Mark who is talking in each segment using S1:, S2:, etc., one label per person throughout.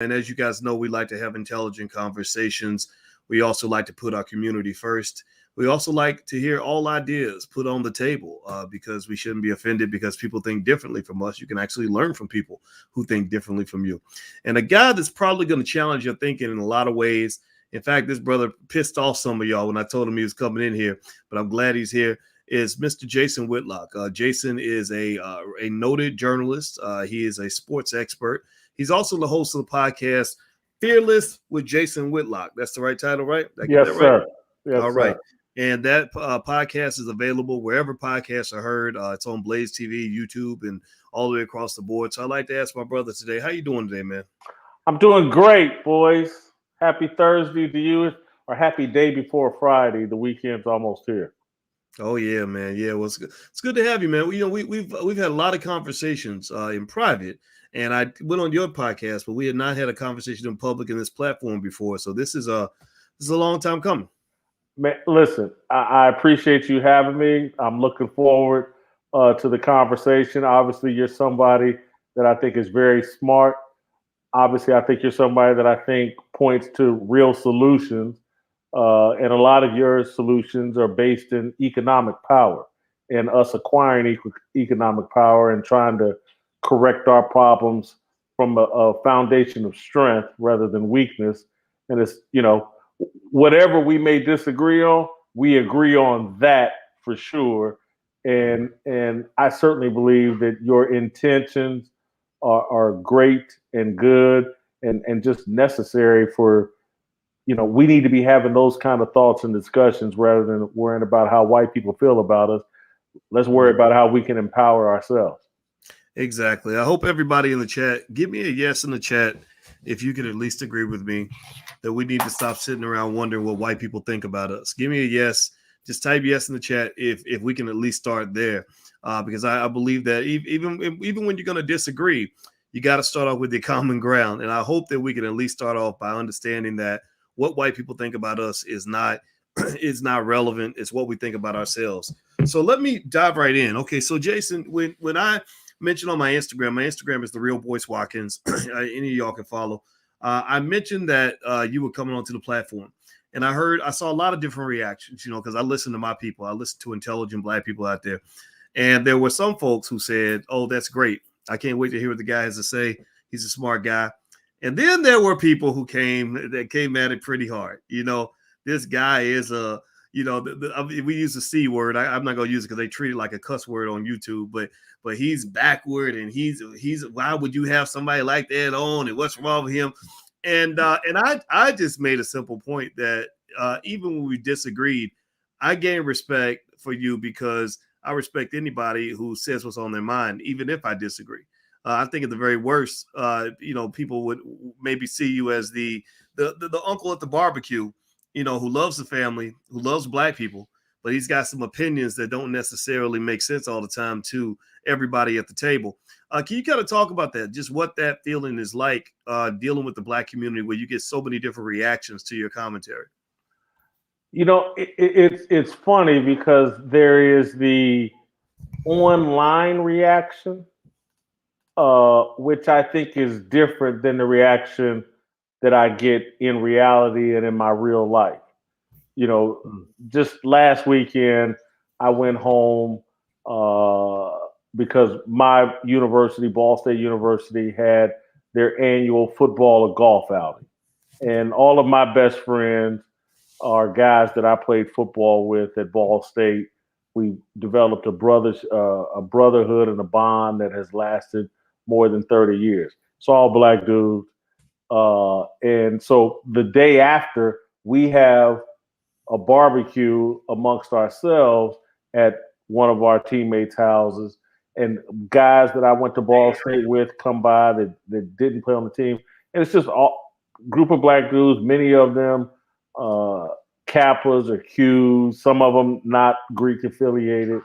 S1: And as you guys know, we like to have intelligent conversations. We also like to put our community first. We also like to hear all ideas put on the table because we shouldn't be offended because people think differently from us. You can actually learn from people who think differently from you. And a guy that's probably going to challenge your thinking in a lot of ways. In fact, this brother pissed off some of y'all when I told him he was coming in here, but I'm glad he's here. Is Mr. Jason Whitlock. Jason is a noted journalist. He is a sports expert. He's also the host of the podcast Fearless with Jason Whitlock. That's the right title, right? Did I get
S2: Yes,
S1: that
S2: sir.
S1: right?
S2: Yes,
S1: All right.
S2: sir.
S1: And that podcast is available wherever podcasts are heard. It's on Blaze TV, YouTube, and all the way across the board. So I'd like to ask my brother today, how you doing today, man?
S2: I'm doing great, boys. Happy Thursday to you, or happy day before Friday. The weekend's almost here.
S1: Oh yeah, man. Yeah, well, it's good to have you, man. We've had a lot of conversations in private, and I went on your podcast, but we had not had a conversation in public in this platform before. So this is a long time coming.
S2: Man, listen, I appreciate you having me. I'm looking forward to the conversation. Obviously, you're somebody that I think is very smart. Obviously, I think you're somebody that I think points to real solutions. And a lot of your solutions are based in economic power and us acquiring economic power and trying to correct our problems from a foundation of strength rather than weakness. And it's, whatever we may disagree on, we agree on that for sure. And I certainly believe that your intentions are great and good and just necessary for, we need to be having those kind of thoughts and discussions rather than worrying about how white people feel about us. Let's worry about how we can empower ourselves.
S1: Exactly. I hope everybody in the chat, give me a yes in the chat if you can at least agree with me that we need to stop sitting around wondering what white people think about us. Give me a yes. Just type yes in the chat if we can at least start there, because I believe that even when you're going to disagree, you got to start off with the common ground. And I hope that we can at least start off by understanding that what white people think about us is not relevant. It's what we think about ourselves. So let me dive right in. Okay, so Jason, when I mentioned on my Instagram is the real Boyce Watkins. Any of y'all can follow. I mentioned that you were coming onto the platform, and I saw a lot of different reactions, because I listen to my people. I listen to intelligent Black people out there. And there were some folks who said, oh, that's great. I can't wait to hear what the guy has to say. He's a smart guy. And then there were people who came at it pretty hard. This guy is we use the C word. I'm not going to use it because they treat it like a cuss word on YouTube, but he's backward and he's why would you have somebody like that on and what's wrong with him? And I just made a simple point that even when we disagreed, I gained respect for you because I respect anybody who says what's on their mind, even if I disagree. I think at the very worst, people would maybe see you as the uncle at the barbecue, who loves the family, who loves Black people, but he's got some opinions that don't necessarily make sense all the time to everybody at the table. Can you kind of talk about that? Just what that feeling is like dealing with the Black community where you get so many different reactions to your commentary?
S2: It's funny because there is the online reaction, which I think is different than the reaction that I get in reality and in my real life. Just last weekend, I went home because my university, Ball State University, had their annual football and golf outing. And all of my best friends are guys that I played football with at Ball State. We developed a brotherhood and a bond that has lasted more than 30 years. It's all Black dudes. And so the day after, we have a barbecue amongst ourselves at one of our teammates' houses. And guys that I went to Ball State with come by that didn't play on the team. And it's just a group of Black dudes, many of them Kappas or Qs, some of them not Greek affiliated.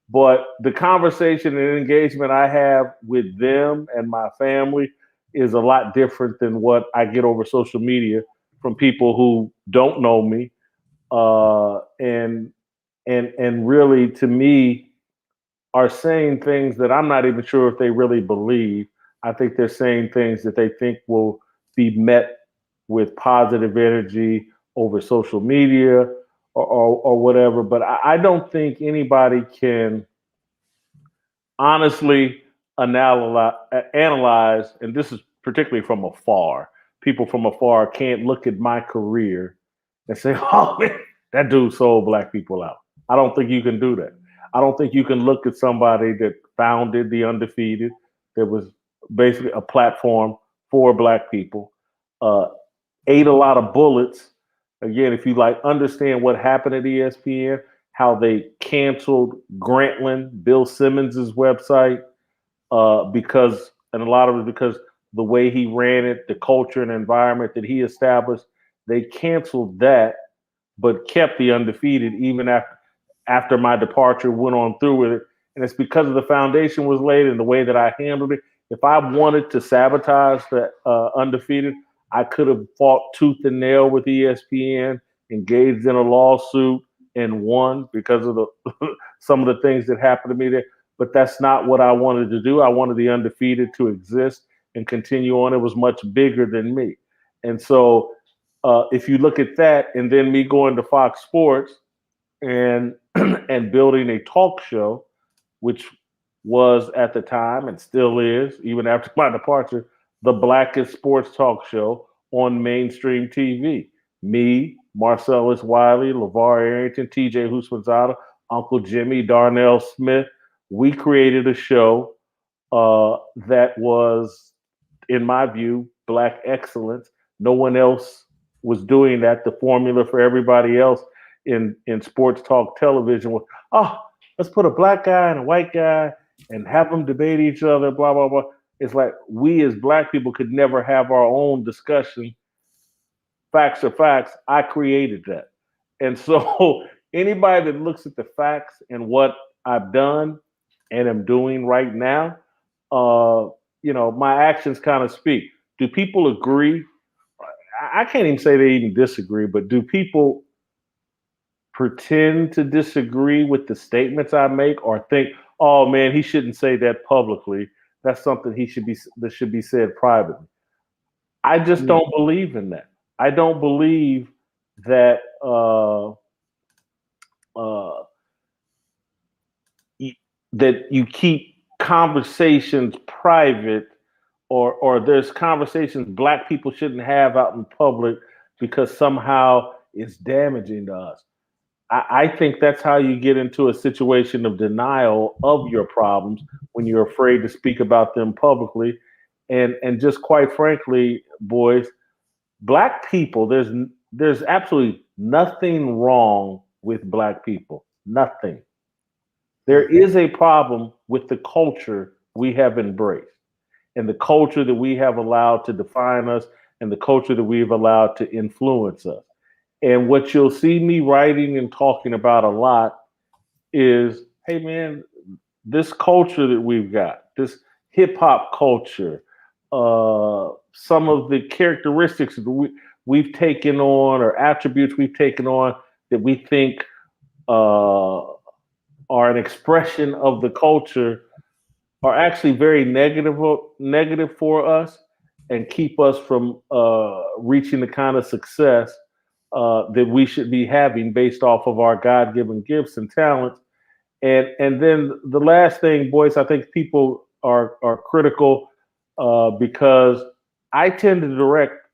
S2: But the conversation and engagement I have with them and my family is a lot different than what I get over social media from people who don't know me. And really, to me, are saying things that I'm not even sure if they really believe. I think they're saying things that they think will be met with positive energy over social media or whatever. But I don't think anybody can honestly analyze, and this is particularly from afar. People from afar can't look at my career and say, "Oh man, that dude sold black people out." I don't think you can do that. I don't think you can look at somebody that founded the Undefeated, that was basically a platform for black people, uh, ate a lot of bullets. Again, if you like understand what happened at ESPN, how they canceled Grantland, Bill Simmons's website, because, and a lot of it because the way he ran it, the culture and environment that he established, they canceled that, but kept the Undefeated even after my departure, went on through with it. And it's because of the foundation was laid and the way that I handled it. If I wanted to sabotage the Undefeated, I could have fought tooth and nail with ESPN, engaged in a lawsuit, and won because of the some of the things that happened to me there. But that's not what I wanted to do. I wanted the Undefeated to exist and continue on. It was much bigger than me. And so if you look at that, and then me going to Fox Sports and and building a talk show, which was at the time and still is, even after my departure, the blackest sports talk show on mainstream TV. Me, Marcellus Wiley, LeVar Arrington, TJ Houshmandzadeh, Uncle Jimmy, Darnell Smith. We created a show that was, in my view, black excellence. No one else was doing that. The formula for everybody else in sports talk television was, oh, let's put a black guy and a white guy and have them debate each other, blah, blah, blah. It's like we as black people could never have our own discussion. Facts are facts. I created that. And so anybody that looks at the facts and what I've done and am doing right now, my actions kind of speak. Do people agree? I can't even say they even disagree, but do people pretend to disagree with the statements I make or think, oh man, he shouldn't say that publicly. That's something that should be said privately. I just don't believe in that. I don't believe that that you keep conversations private, or there's conversations black people shouldn't have out in public because somehow it's damaging to us. I think that's how you get into a situation of denial of your problems when you're afraid to speak about them publicly. And just quite frankly, boys, black people, there's absolutely nothing wrong with black people. Nothing. There is a problem with the culture we have embraced and the culture that we have allowed to define us and the culture that we've allowed to influence us. And what you'll see me writing and talking about a lot is, hey man, this culture that we've got, this hip hop culture, some of the characteristics that we've taken on or attributes we've taken on that we think are an expression of the culture are actually very negative for us and keep us from reaching the kind of success that we should be having based off of our God-given gifts and talents. And then the last thing, boys, I think people are critical because I tend to direct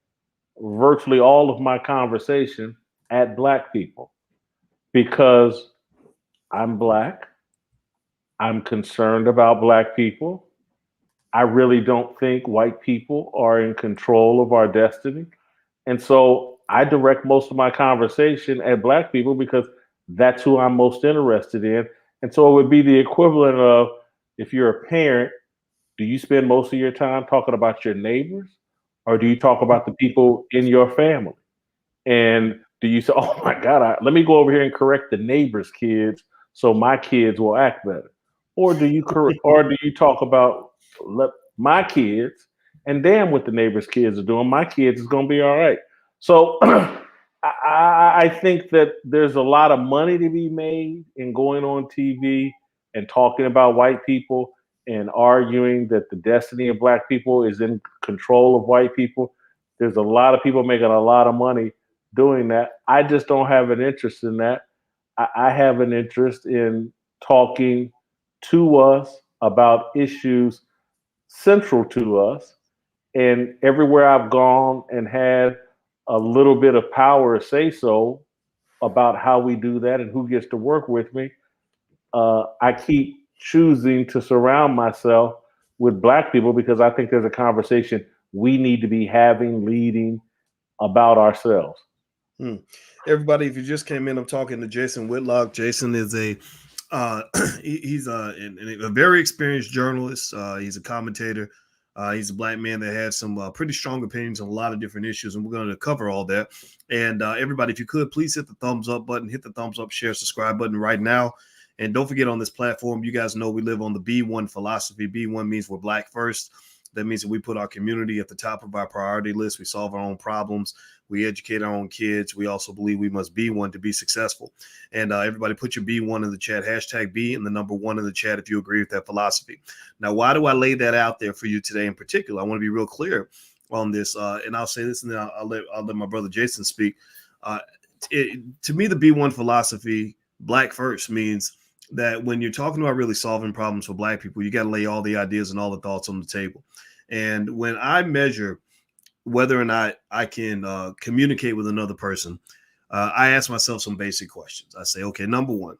S2: virtually all of my conversation at black people because I'm black. I'm concerned about black people. I really don't think white people are in control of our destiny. And so I direct most of my conversation at black people because that's who I'm most interested in. And so it would be the equivalent of, if you're a parent, do you spend most of your time talking about your neighbors or do you talk about the people in your family? And do you say, oh my God, let me go over here and correct the neighbor's kids so my kids will act better? Or do you talk about my kids and damn what the neighbor's kids are doing, my kids is going to be all right. So I think that there's a lot of money to be made in going on TV and talking about white people and arguing that the destiny of black people is in control of white people. There's a lot of people making a lot of money doing that. I just don't have an interest in that. I have an interest in talking to us about issues central to us. And everywhere I've gone and had a little bit of power to say so about how we do that and who gets to work with me, I keep choosing to surround myself with Black people because I think there's a conversation we need to be having, leading about ourselves.
S1: Everybody, if you just came in, I'm talking to Jason Whitlock. Jason is he's a very experienced journalist. He's a commentator. He's a Black man that has some pretty strong opinions on a lot of different issues, and we're going to cover all that. And everybody, if you could, please hit the thumbs up button, hit the thumbs up, share, subscribe button right now. And don't forget, on this platform, you guys know we live on the B1 philosophy. B1 means we're Black first. That means that we put our community at the top of our priority list. We solve our own problems. We educate our own kids. We also believe we must be one to be successful. And everybody put your B1 in the chat, hashtag B and the number 1 in the chat if you agree with that philosophy. Now, why do I lay that out there for you today in particular? I want to be real clear on this. And I'll say this, and then I'll let my brother Jason speak. To me, the B1 philosophy, Black first, means that when you're talking about really solving problems for Black people, you got to lay all the ideas and all the thoughts on the table. And when I measure whether or not I can communicate with another person, I ask myself some basic questions. I say, okay, number one,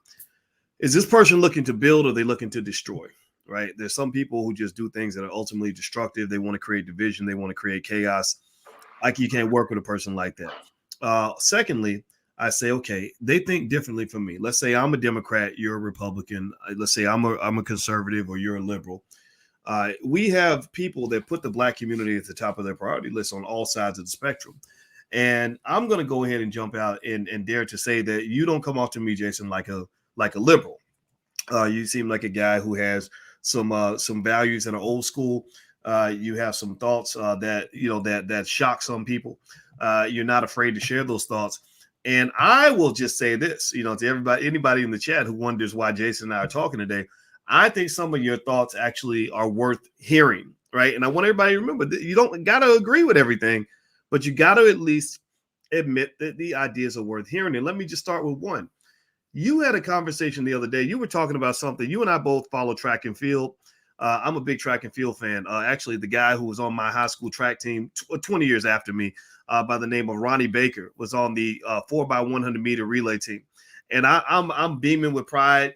S1: is this person looking to build or are they looking to destroy? Right? There's some people who just do things that are ultimately destructive. They want to create division. They want to create chaos. You can't work with a person like that. Secondly, I say, okay, they think differently from me. Let's say I'm a Democrat, you're a Republican. Let's say I'm a conservative or you're a liberal. We have people that put the Black community at the top of their priority list on all sides of the spectrum. And I'm going to go ahead and jump out and dare to say that you don't come off to me, Jason, like a liberal. You seem like a guy who has some values that are old school. You have some thoughts that shock some people. You're not afraid to share those thoughts. And I will just say this, to anybody in the chat who wonders why Jason and I are talking today, I think some of your thoughts actually are worth hearing, right? And I want everybody to remember that you don't got to agree with everything, but you got to at least admit that the ideas are worth hearing. And let me just start with one. You had a conversation the other day. You were talking about something. You and I both follow track and field. I'm a big track and field fan. Actually, the guy who was on my high school track team 20 years after me, by the name of Ronnie Baker, was on the 4x100 meter relay team. And I'm beaming with pride.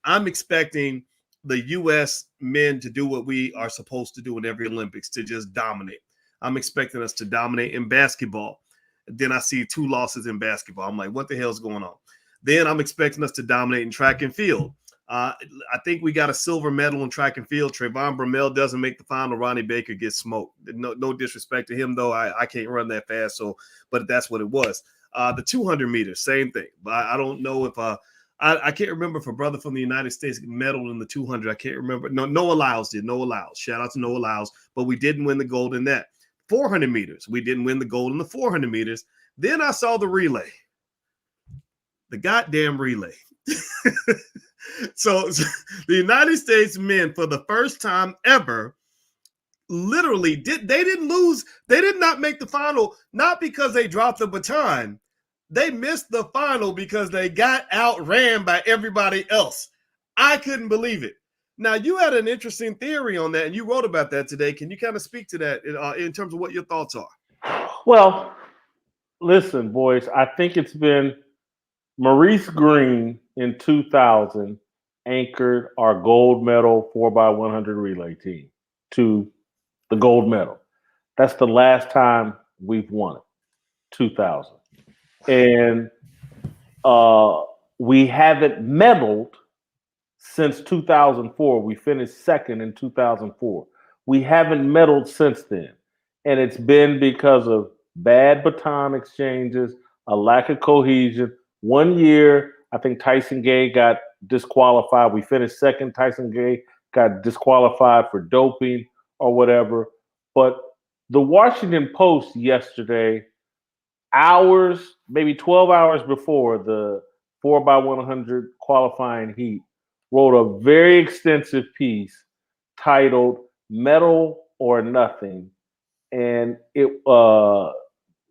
S1: I'm expecting the U.S. men to do what we are supposed to do in every Olympics, to just dominate. I'm expecting us to dominate in basketball. Then I see 2 losses in basketball. I'm like, what the hell's going on? Then I'm expecting us to dominate in track and field. I think we got a silver medal in track and field. Trayvon Bromell doesn't make the final. Ronnie Baker gets smoked. No disrespect to him, though. I can't run that fast, but that's what it was. The 200 meters, same thing. But I don't know if I can't remember if a brother from the United States medaled in the 200. I can't remember. No, Noah Lyles did. Noah Lyles. Shout out to Noah Lyles. But we didn't win the gold in that. 400 meters. We didn't win the gold in the 400 meters. Then I saw the relay. The goddamn relay. So the United States men, for the first time ever, literally didn't lose. They did not make the final, not because they dropped the baton. They missed the final because they got outran by everybody else. I couldn't believe it. Now, you had an interesting theory on that, and you wrote about that today. Can you kind of speak to that in terms of what your thoughts are?
S2: Well, listen, boys, I think it's been Maurice Green in 2000 anchored our gold medal 4x100 relay team to the gold medal. That's the last time we've won it, 2000. And we haven't medaled since 2004. We finished second in 2004. We haven't medaled since then. And it's been because of bad baton exchanges, a lack of cohesion. One year, I think Tyson Gay got disqualified. We finished second. Tyson Gay got disqualified for doping or whatever. But the Washington Post yesterday, hours, maybe 12 hours before the 4x100 qualifying heat, wrote a very extensive piece titled Medal or Nothing, and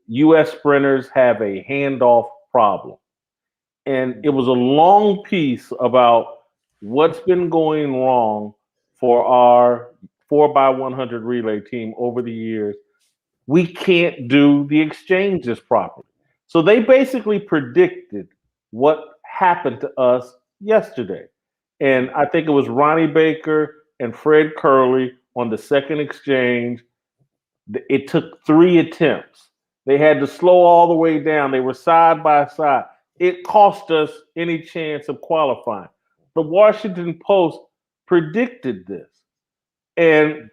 S2: U.S. sprinters have a handoff problem. And it was a long piece about what's been going wrong for our 4x100 relay team over the years. We can't do the exchanges properly. So they basically predicted what happened to us yesterday. And I think it was Ronnie Baker and Fred Curley on the second exchange. It took 3 attempts. They had to slow all the way down. They were side by side. It cost us any chance of qualifying. The Washington Post predicted this. And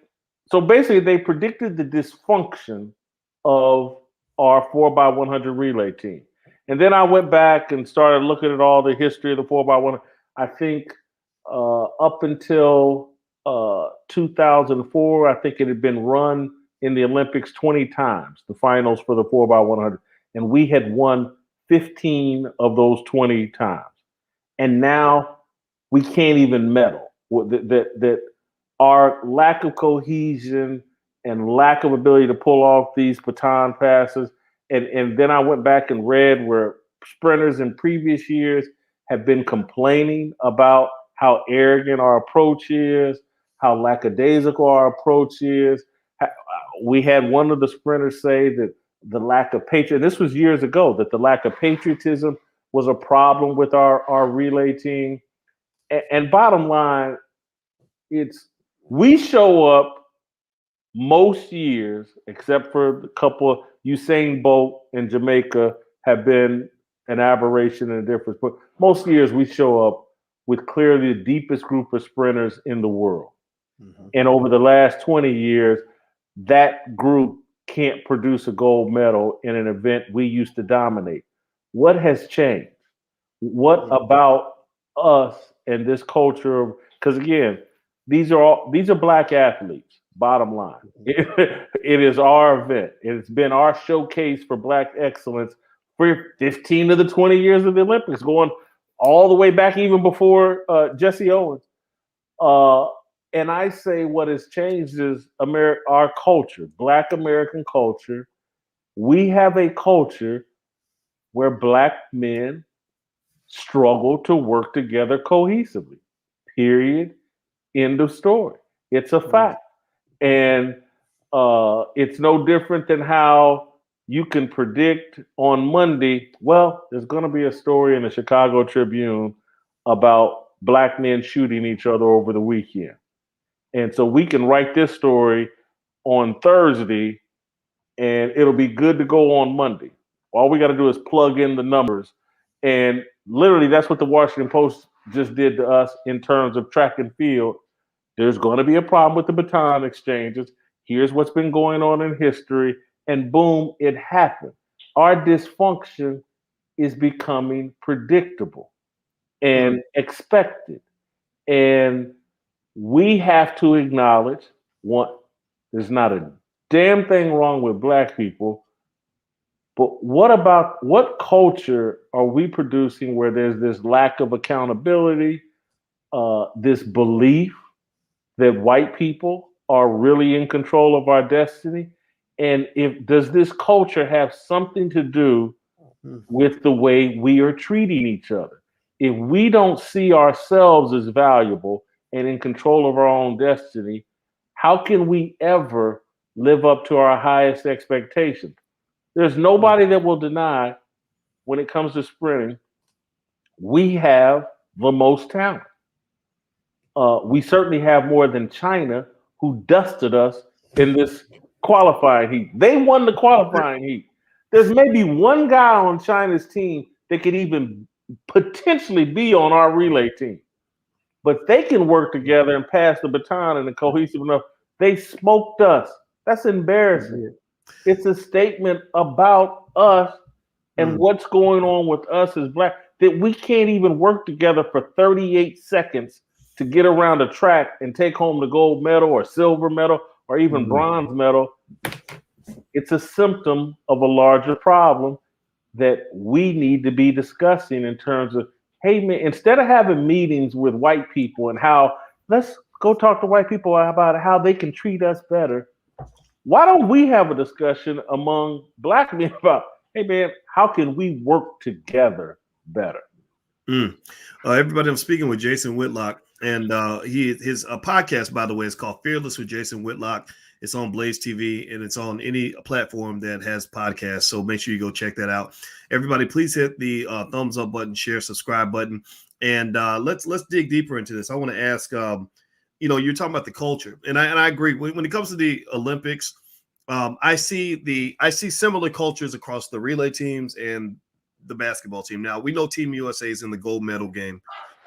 S2: so basically, they predicted the dysfunction of our 4x100 relay team. And then I went back and started looking at all the history of the 4x100. I think up until 2004, I think it had been run in the Olympics 20 times, the finals for the 4x100. And we had won 15 of those 20 times. And now we can't even medal. That our lack of cohesion and lack of ability to pull off these baton passes. And then I went back and read where sprinters in previous years have been complaining about how arrogant our approach is, how lackadaisical our approach is. We had one of the sprinters say that the lack of this was years ago, that the lack of patriotism was a problem with our relay team. And bottom line, we show up most years, except for a couple. Usain Bolt in Jamaica have been an aberration and a difference, but most years we show up with clearly the deepest group of sprinters in the world. Mm-hmm. And over the last 20 years, that group can't produce a gold medal in an event we used to dominate. What has changed? What about us and this culture of, because again, these are Black athletes, bottom line. It is our event. It's been our showcase for Black excellence for 15 of the 20 years of the Olympics, going all the way back even before Jesse Owens. And I say what has changed is our culture, Black American culture. We have a culture where Black men struggle to work together cohesively, period. End of story. It's a fact. And it's no different than how you can predict on Monday, well, there's going to be a story in the Chicago Tribune about Black men shooting each other over the weekend. And so we can write this story on Thursday and it'll be good to go on Monday. All we got to do is plug in the numbers. And literally that's what the Washington Post just did to us in terms of track and field. There's going to be a problem with the baton exchanges. Here's what's been going on in history. And boom, it happened. Our dysfunction is becoming predictable and expected. And we have to acknowledge, there's not a damn thing wrong with Black people, but what culture are we producing where there's this lack of accountability, this belief that white people are really in control of our destiny? And does this culture have something to do with the way we are treating each other? If we don't see ourselves as valuable and in control of our own destiny, how can we ever live up to our highest expectations? There's nobody that will deny when it comes to sprinting, we have the most talent. We certainly have more than China, who dusted us in this qualifying heat. They won the qualifying heat. There's maybe one guy on China's team that could even potentially be on our relay team. But they can work together and pass the baton in a cohesive enough. They smoked us. That's embarrassing. It's a statement about us and what's going on with us as Black, that we can't even work together for 38 seconds to get around a track and take home the gold medal or silver medal or even bronze medal. It's a symptom of a larger problem that we need to be discussing in terms of, hey, man, instead of having meetings with white people and how, let's go talk to white people about how they can treat us better. Why don't we have a discussion among black men about, hey man, how can we work together better?
S1: Everybody, I'm speaking with Jason Whitlock, and his podcast, by the way, is called Fearless with Jason Whitlock. It's on Blaze TV, and it's on any platform that has podcasts. So make sure you go check that out. Everybody, please hit the thumbs up button, share, subscribe button, and let's dig deeper into this. I want to ask, you're talking about the culture, and I agree. When it comes to the Olympics, I see similar cultures across the relay teams and the basketball team. Now we know Team USA is in the gold medal game,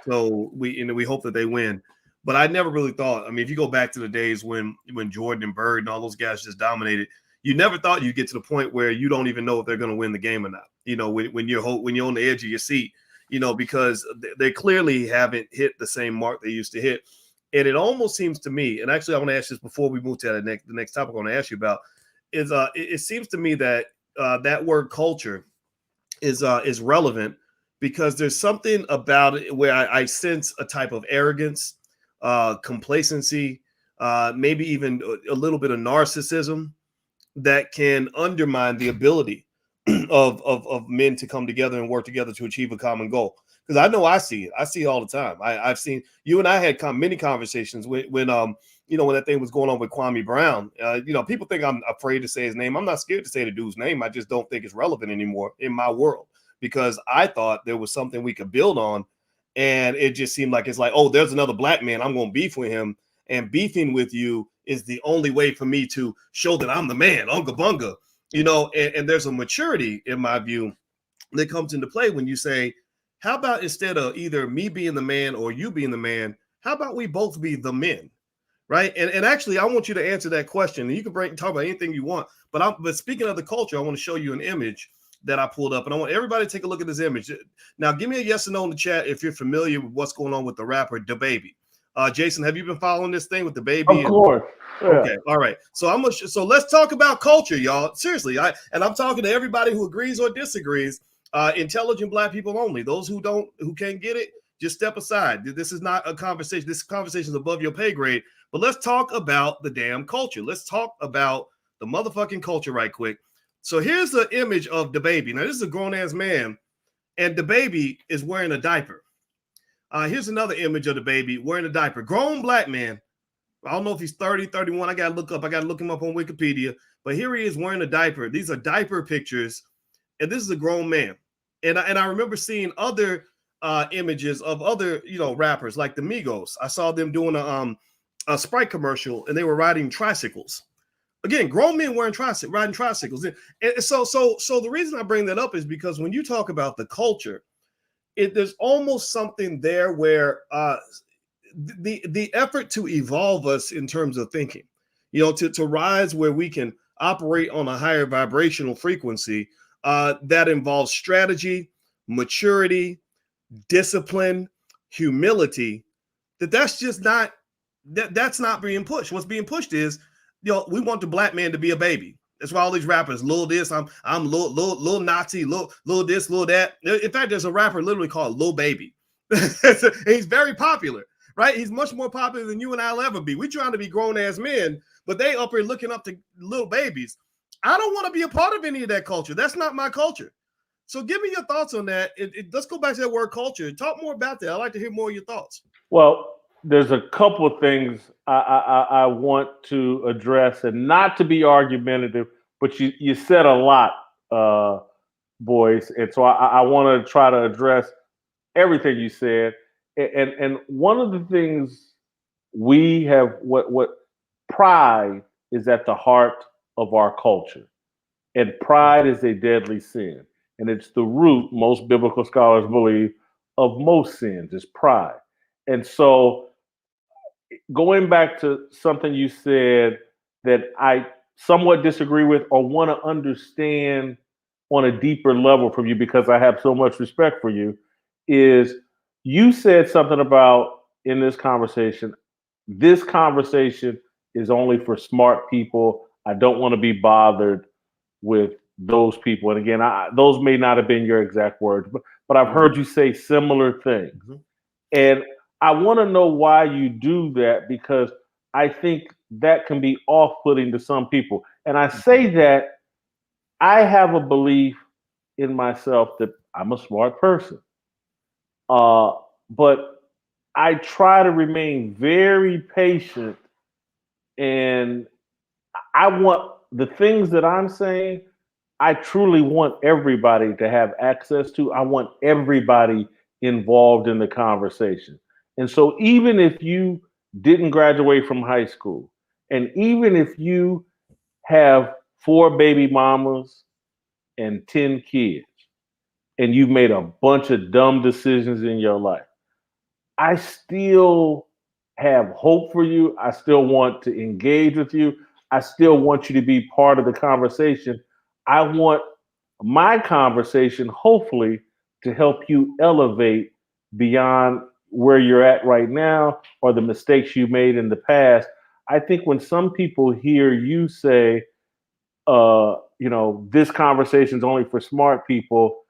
S1: so we hope that they win. But I never really thought. I mean, if you go back to the days when Jordan and Bird and all those guys just dominated, you never thought you'd get to the point where you don't even know if they're going to win the game or not. When you're on the edge of your seat, because they clearly haven't hit the same mark they used to hit. And it almost seems to me, and actually I want to ask this before we move to the next topic I want to ask you about, is it seems to me that that word culture is relevant because there's something about it where I sense a type of arrogance, complacency, maybe even a little bit of narcissism that can undermine the ability of men to come together and work together to achieve a common goal. Because I know I see it. I see it all the time. I've seen you and I had many conversations when when that thing was going on with Kwame Brown. People think I'm afraid to say his name. I'm not scared to say the dude's name. I just don't think it's relevant anymore in my world because I thought there was something we could build on, and it just seemed like it's like, oh, there's another black man. I'm going to beef with him, and beefing with you is the only way for me to show that I'm the man, Unga Bunga. And there's a maturity in my view that comes into play when you say, how about instead of either me being the man or you being the man, how about we both be the men? Right. And actually, I want you to answer that question. And you can talk about anything you want. But speaking of the culture, I want to show you an image that I pulled up. And I want everybody to take a look at this image. Now, give me a yes or no in the chat if you're familiar with what's going on with the rapper DaBaby. Jason, have you been following this thing with DaBaby?
S2: Of course.
S1: Yeah. Okay. All right. So let's talk about culture, y'all. Seriously. I'm talking to everybody who agrees or disagrees. Intelligent black people only. Those who can't get it, just step aside. This is not a conversation. This conversation is above your pay grade. But let's talk about the damn culture. Let's talk about the motherfucking culture right quick. So here's the image of DaBaby. Now, this is a grown-ass man, and DaBaby is wearing a diaper. Here's another image of DaBaby wearing a diaper. Grown black man. I don't know if he's 30, 31. I got to look him up on Wikipedia. But here he is wearing a diaper. These are diaper pictures, and this is a grown man. And I remember seeing other images of other, rappers like the Migos. I saw them doing a Sprite commercial, and they were riding tricycles. Again, grown men riding tricycles. And so the reason I bring that up is because when you talk about the culture, there's almost something there where the effort to evolve us in terms of thinking, to rise where we can operate on a higher vibrational frequency that involves strategy, maturity, discipline, humility, that's just not that's not being pushed. What's being pushed is, we want the black man to be a baby. That's why all these rappers, Lil this, I'm Lil Nazi, Lil this, Lil that. In fact, there's a rapper literally called Lil Baby. He's very popular, right? He's much more popular than you and I'll ever be. We trying to be grown ass men, but they up here looking up to little babies. I don't want to be a part of any of that culture. That's not my culture. So give me your thoughts on that. Let's go back to that word culture. Talk more about that. I'd like to hear more of your thoughts.
S2: Well, there's a couple of things I want to address, and not to be argumentative, but you said a lot, Boyce, and so I want to try to address everything you said. And one of the things we have, what pride is at the heart of our culture, and pride is a deadly sin, and it's the root, most biblical scholars believe, of most sins is pride. And so, going back to something you said that I somewhat disagree with or want to understand on a deeper level from you, because I have so much respect for you, is you said something about in this conversation is only for smart people. I don't want to be bothered with those people. And again, those may not have been your exact words, but I've heard you say similar things. Mm-hmm. And I want to know why you do that, because I think that can be off-putting to some people. And I say that I have a belief in myself that I'm a smart person. But I try to remain very patient, and I want the things that I'm saying, I truly want everybody to have access to. I want everybody involved in the conversation. And so even if you didn't graduate from high school, and even if you have 4 baby mamas and 10 kids, and you've made a bunch of dumb decisions in your life, I still have hope for you. I still want to engage with you. I still want you to be part of the conversation. I want my conversation, hopefully, to help you elevate beyond where you're at right now or the mistakes you made in the past. I think when some people hear you say, this conversation is only for smart people,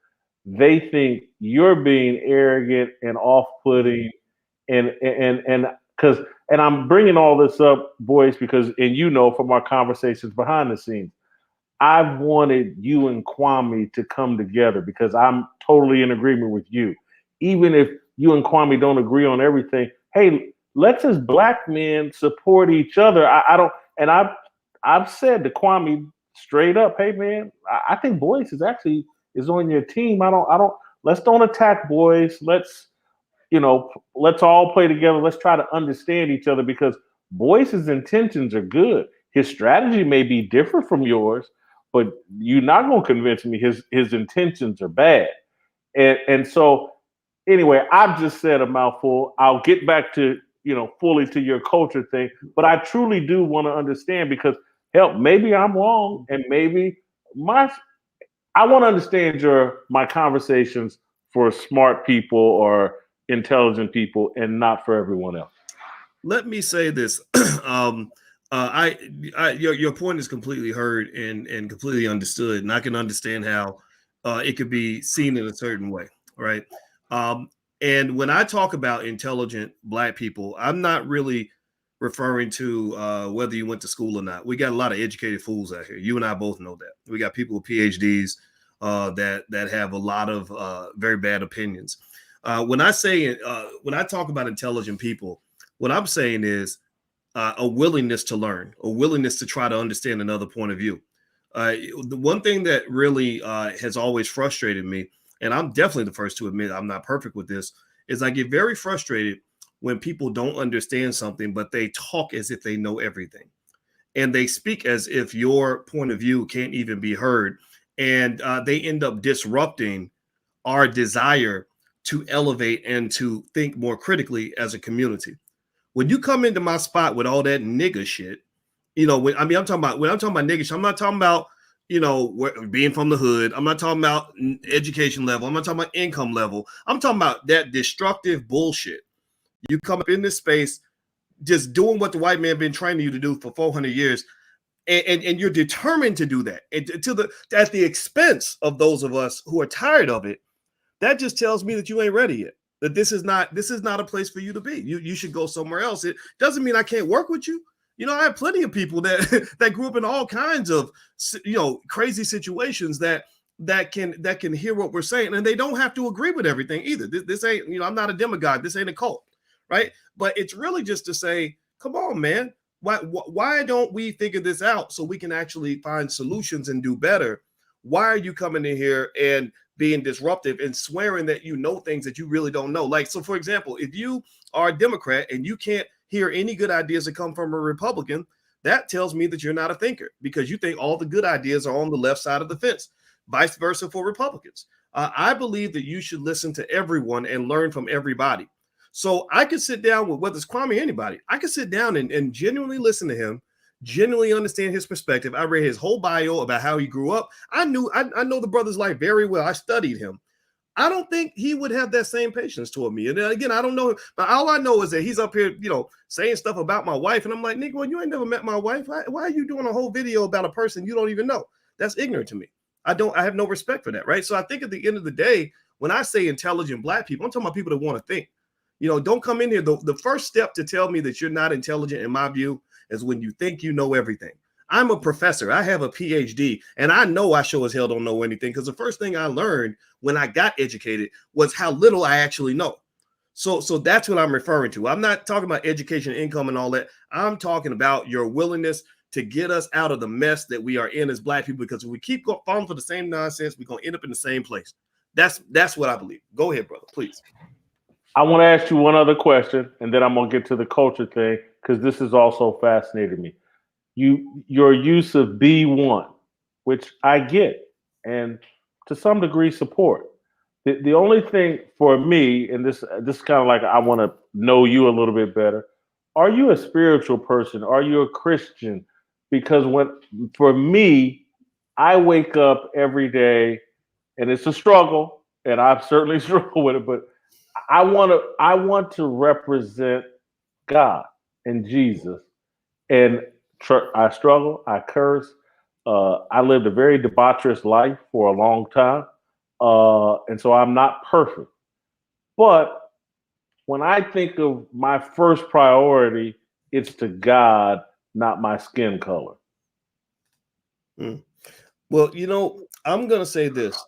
S2: they think you're being arrogant and off-putting, and because and I'm bringing all this up, Boyce, because from our conversations behind the scenes, I've wanted you and Kwame to come together because I'm totally in agreement with you. Even if you and Kwame don't agree on everything, hey, let's as black men support each other. I don't, and I've said to Kwame straight up, hey man, I think Boyce is on your team. Let's don't attack Boyce. Let's all play together. Let's try to understand each other because Boyce's intentions are good. His strategy may be different from yours, but you're not going to convince me his intentions are bad. And so anyway, I've just said a mouthful. I'll get back to, fully to your culture thing, but I truly do want to understand because maybe I'm wrong and maybe I want to understand my conversations for smart people or intelligent people and not for everyone else.
S1: Let me say this. Your point is completely heard and completely understood, and I can understand how it could be seen in a certain way, right? And when I talk about intelligent black people, I'm not really referring to whether you went to school or not. We got a lot of educated fools out here. You and I both know that. We got people with PhDs that have a lot of very bad opinions. When I talk about intelligent people, what I'm saying is a willingness to learn, a willingness to try to understand another point of view. The one thing that really has always frustrated me, and I'm definitely the first to admit I'm not perfect with this, is I get very frustrated when people don't understand something, but they talk as if they know everything. And they speak as if your point of view can't even be heard. And they end up disrupting our desire to elevate and to think more critically as a community. When you come into my spot with all that nigga shit, when I'm talking about nigga shit, I'm not talking about, being from the hood. I'm not talking about education level. I'm not talking about income level. I'm talking about that destructive bullshit. You come up in this space just doing what the white man been training you to do for 400 years. And you're determined to do that and at the expense of those of us who are tired of it. That just tells me that you ain't ready yet. That this is not a place for you to be. You should go somewhere else. It doesn't mean I can't work with you. I have plenty of people that grew up in all kinds of crazy situations that can hear what we're saying, and they don't have to agree with everything either. This ain't I'm not a demagogue. This ain't a cult, right? But it's really just to say, come on, man. Why don't we figure this out so we can actually find solutions and do better? Why are you coming in here and being disruptive and swearing that you know things that you really don't know? Like, so for example, if you are a Democrat and you can't hear any good ideas that come from a Republican, that tells me that you're not a thinker because you think all the good ideas are on the left side of the fence. Vice versa for Republicans. I believe that you should listen to everyone and learn from everybody. So I could sit down with, whether it's Kwame or anybody, I could sit down and genuinely listen to him, genuinely understand his perspective. I read his whole bio about how he grew up. I know the brother's life very well. I studied him. I don't think he would have that same patience toward me. And again, I don't know him, but all I know is that he's up here, saying stuff about my wife. And I'm like, nigga, well, you ain't never met my wife. Why are you doing a whole video about a person you don't even know? That's ignorant to me. I have no respect for that, right? So I think at the end of the day, when I say intelligent black people, I'm talking about people that want to think. Don't come in here. The first step to tell me that you're not intelligent, in my view, is when you think you know everything. I'm a professor. I have a PhD, and I know I sure as hell don't know anything, because the first thing I learned when I got educated was how little I actually know. So that's what I'm referring to. I'm not talking about education, income, and all that. I'm talking about your willingness to get us out of the mess that we are in as Black people, because if we keep falling for the same nonsense, we're going to end up in the same place. That's what I believe. Go ahead, brother, please.
S2: I want to ask you one other question, and then I'm going to get to the culture thing, because this has also fascinated me. Your use of B1, which I get and to some degree support. The only thing for me, and this is kind of like I want to know you a little bit better. Are you a spiritual person? Are you a Christian? Because for me, I wake up every day, and it's a struggle, and I've certainly struggled with it, but I want to represent God and Jesus, and I struggle. I curse. I lived a very debaucherous life for a long time, and so I'm not perfect. But when I think of my first priority, it's to God, not my skin color.
S1: Mm. Well, I'm going to say this.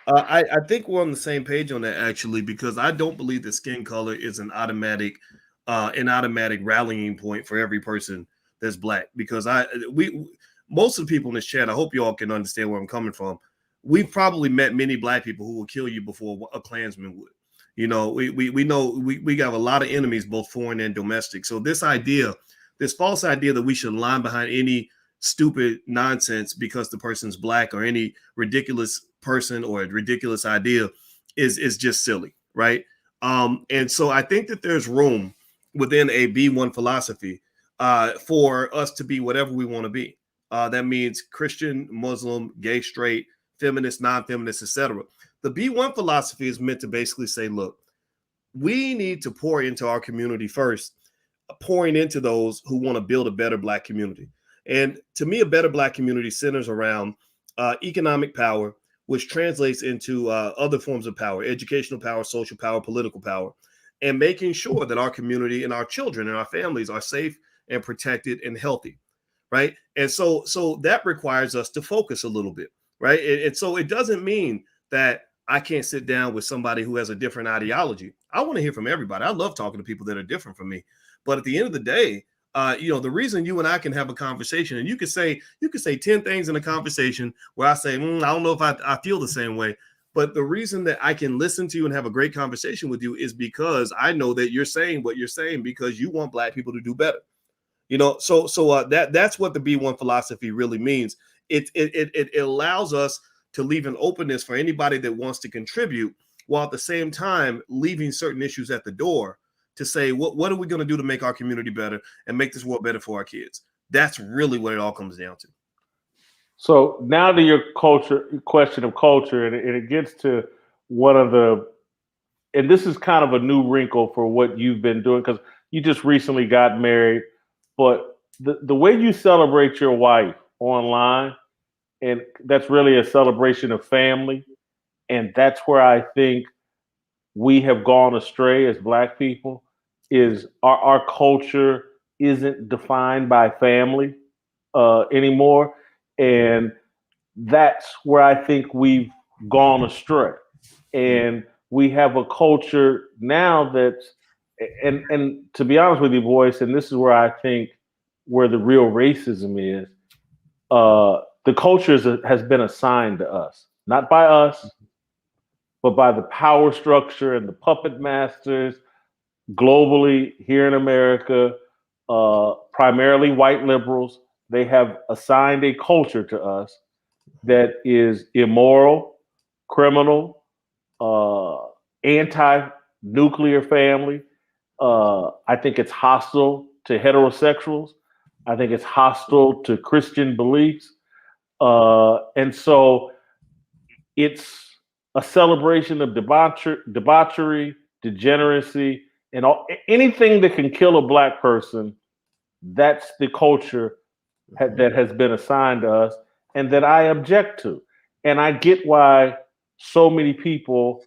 S1: I think we're on the same page on that, actually, because I don't believe that skin color is an automatic rallying point for every person that's Black. Because most of the people in this chat, I hope you all can understand where I'm coming from. We've probably met many Black people who will kill you before a Klansman would. We know we have a lot of enemies, both foreign and domestic. So this false idea that we should line behind any stupid nonsense because the person's Black, or any ridiculous person or a ridiculous idea is just silly, right? And so I think that there's room within a B1 philosophy for us to be whatever we want to be. That means Christian, Muslim, gay, straight, feminist, non-feminist, etc. The B1 philosophy is meant to basically say, look, we need to pour into our community first, pouring into those who want to build a better Black community. And to me, a better Black community centers around economic power, which translates into other forms of power: educational power, social power, political power, and making sure that our community and our children and our families are safe and protected and healthy, right? And so that requires us to focus a little bit, right? And so it doesn't mean that I can't sit down with somebody who has a different ideology. I want to hear from everybody. I love talking to people that are different from me. But at the end of the day, the reason you and I can have a conversation, and you could say 10 things in a conversation where I say, I don't know if I feel the same way. But the reason that I can listen to you and have a great conversation with you is because I know that you're saying what you're saying because you want Black people to do better. So that's what the B1 philosophy really means. It allows us to leave an openness for anybody that wants to contribute, while at the same time leaving certain issues at the door to say, what are we going to do to make our community better and make this world better for our kids? That's really what it all comes down to.
S2: So now to your question of culture, and it gets to one of the, and this is kind of a new wrinkle for what you've been doing, because you just recently got married, but the way you celebrate your wife online, and that's really a celebration of family. And that's where I think we have gone astray as Black people, is our culture isn't defined by family anymore. And that's where I think we've gone astray. And we have a culture now that's, and to be honest with you, Boyce, and this is where I think where the real racism is, the culture has been assigned to us, not by us, but by the power structure and the puppet masters globally here in America, primarily white liberals. They have assigned a culture to us that is immoral, criminal, anti-nuclear family. I think it's hostile to heterosexuals. I think it's hostile to Christian beliefs. And so it's a celebration of debauchery, degeneracy, and anything that can kill a Black person. That's the culture that has been assigned to us, and that I object to. And I get why so many people,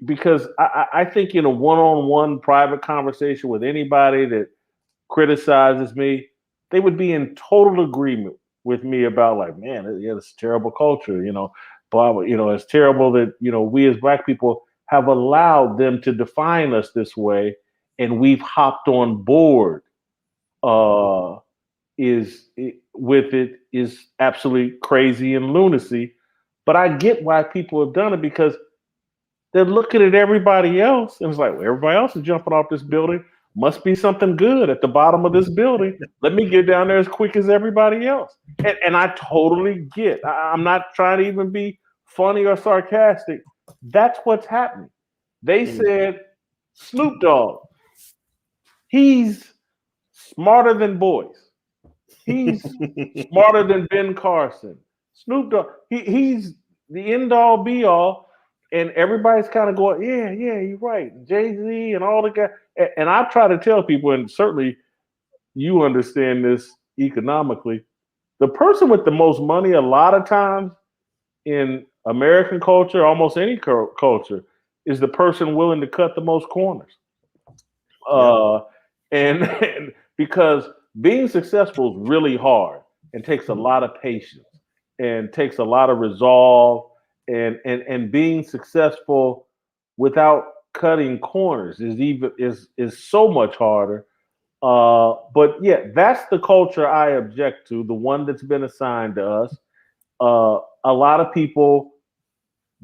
S2: because I think in a one-on-one private conversation with anybody that criticizes me, they would be in total agreement with me about like, man, yeah, it's a terrible culture, blah, blah, it's terrible that, we as Black people have allowed them to define us this way, and we've hopped on board with it is absolutely crazy and lunacy. But I get why people have done it, because they're looking at everybody else and it's like, well, everybody else is jumping off this building. Must be something good at the bottom of this building. Let me get down there as quick as everybody else. And I totally get. I'm not trying to even be funny or sarcastic. That's what's happening. They said, Snoop Dogg, he's smarter than Boyce. He's smarter than Ben Carson. Snoop Dogg, he's the end all be all. And everybody's kind of going, yeah, you're right. Jay-Z and all the guys. And I try to tell people, and certainly you understand this economically, the person with the most money a lot of times in American culture, almost any culture, is the person willing to cut the most corners. And because being successful is really hard and takes a lot of patience and takes a lot of resolve, and being successful without cutting corners is so much harder. But yeah, that's the culture I object to, the one that's been assigned to us. A lot of people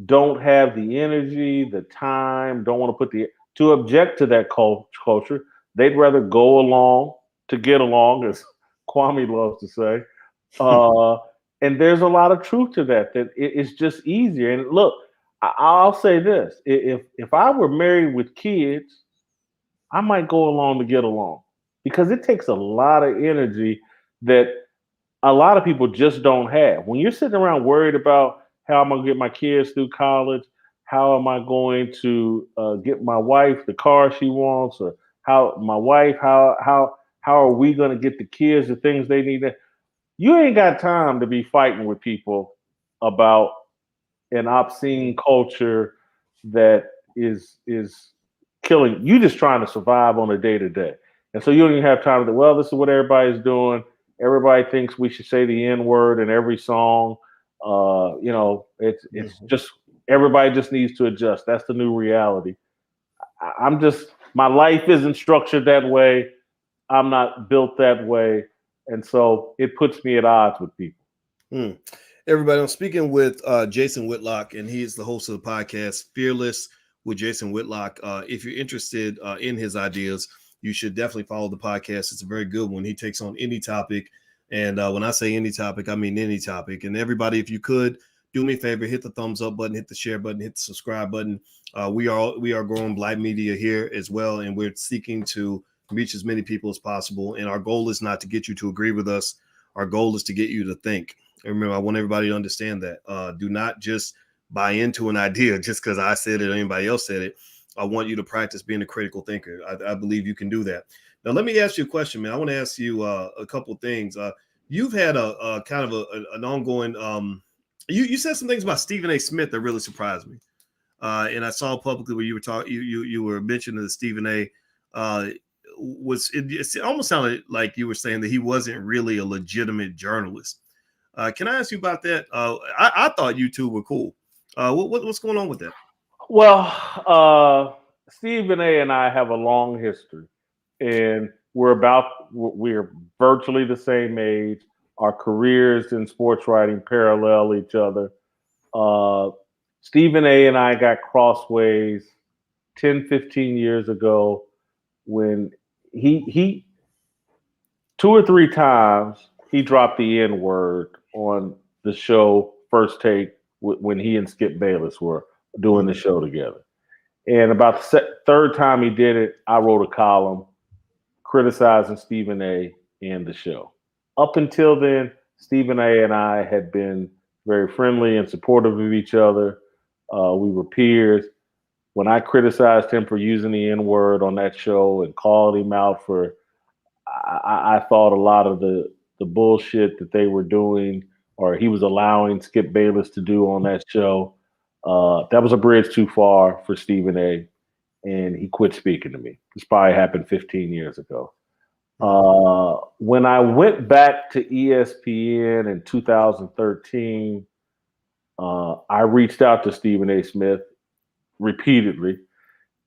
S2: don't have the energy, the time, don't want to put to object to that culture. They'd rather go along to get along, as Kwame loves to say. And there's a lot of truth to that it's just easier. And look, I'll say this. If I were married with kids, I might go along to get along, because it takes a lot of energy that a lot of people just don't have. When you're sitting around worried about how am I going to get my kids through college, how am I going to get my wife the car she wants, or how are we going to get the kids the things they need, you ain't got time to be fighting with people about an obscene culture that is killing you. Just trying to survive on a day-to-day. And so you don't even have time to, well, this is what everybody's doing. Everybody thinks we should say the N-word in every song. It's just, everybody just needs to adjust. That's the new reality. My life isn't structured that way. I'm not built that way. And so it puts me at odds with people.
S1: Everybody, I'm speaking with Jason Whitlock, and he is the host of the podcast Fearless with Jason Whitlock. If you're interested in his ideas, you should definitely follow the podcast. It's a very good one. He takes on any topic. And when I say any topic, I mean any topic. And everybody, if you could, do me a favor, hit the thumbs up button, hit the share button, hit the subscribe button. We are growing Black media here as well, and we're seeking to reach as many people as possible. And our goal is not to get you to agree with us. Our goal is to get you to think. And remember, I want everybody to understand that. Do not just buy into an idea just because I said it or anybody else said it. I want you to practice being a critical thinker. I believe you can do that. Now, let me ask you a question, man. I want to ask you a couple of things. You've had a kind of an ongoing you said some things about Stephen A. Smith that really surprised me. And I saw publicly where you were talking, you were mentioning that Stephen A. It almost sounded like you were saying that he wasn't really a legitimate journalist. Can I ask you about that? I thought you two were cool. What's going on with that?
S2: Well, Stephen A. and I have a long history, and we're virtually the same age. Our careers in sports writing parallel each other. Stephen A. and I got crossways 10, 15 years ago when he 2 or 3 times he dropped the N-word on the show First Take when he and Skip Bayless were doing the show together. And about the third time he did it, I wrote a column criticizing Stephen A. and the show. Up until then, Stephen A. and I had been very friendly and supportive of each other. We were peers. When I criticized him for using the N-word on that show and called him out for, I thought a lot of the bullshit that they were doing, or he was allowing Skip Bayless to do on that show, that was a bridge too far for Stephen A. And he quit speaking to me. This probably happened 15 years ago. When I went back to ESPN in 2013, I reached out to Stephen A. Smith repeatedly,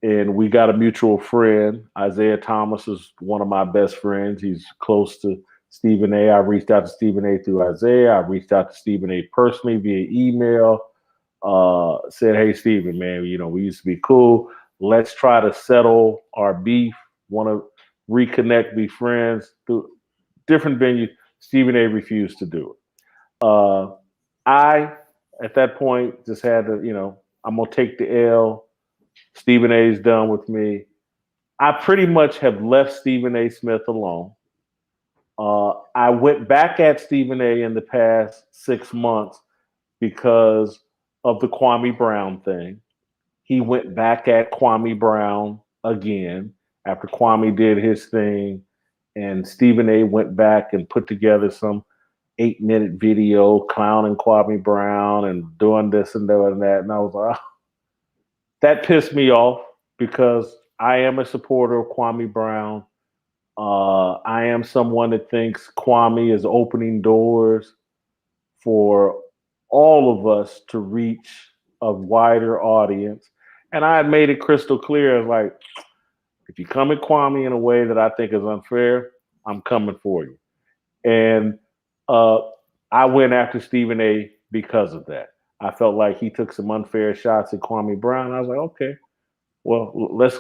S2: and we got a mutual friend. Isaiah Thomas is one of my best friends. He's close to Stephen A. I reached out to Stephen A. through Isaiah. I reached out to Stephen A. personally via email. Said, "Hey, Stephen, man, we used to be cool. Let's try to settle our beef. Want to reconnect, be friends through different venues." Stephen A. refused to do it. I, at that point, just had to, I'm gonna take the L. Stephen A. is done with me. I pretty much have left Stephen A. Smith alone. I went back at Stephen A. in the past 6 months because of the Kwame Brown thing. He went back at Kwame Brown again after Kwame did his thing, and Stephen A. went back and put together some 8-minute video clowning Kwame Brown and doing this and doing that. And I was like, oh, that pissed me off because I am a supporter of Kwame Brown. I am someone that thinks Kwame is opening doors for all of us to reach a wider audience. And I had made it crystal clear, like, if you come at Kwame in a way that I think is unfair, I'm coming for you. And I went after Stephen A. because of that. I felt like he took some unfair shots at Kwame Brown. I was like, okay, well, let's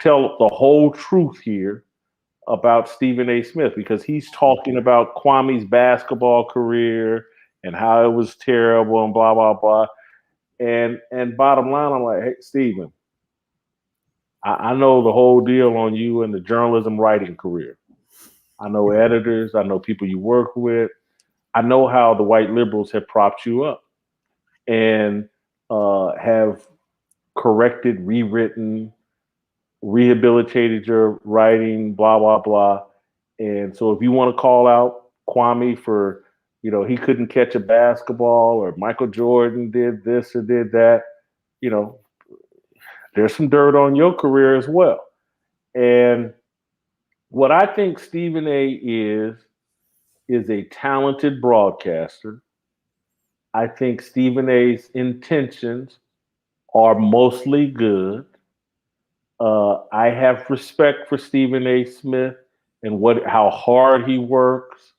S2: tell the whole truth here about Stephen A. Smith, because he's talking about Kwame's basketball career and how it was terrible and blah, blah, blah. And bottom line, I'm like, hey, Stephen, I know the whole deal on you and the journalism writing career. I know editors. I know people you work with. I know how the white liberals have propped you up and have corrected, rewritten, rehabilitated your writing, blah, blah, blah. And so if you want to call out Kwame for, he couldn't catch a basketball, or Michael Jordan did this or did that, there's some dirt on your career as well. And what I think Stephen A. is a talented broadcaster. I think Stephen A.'s intentions are mostly good. I have respect for Stephen A. Smith and how hard he works,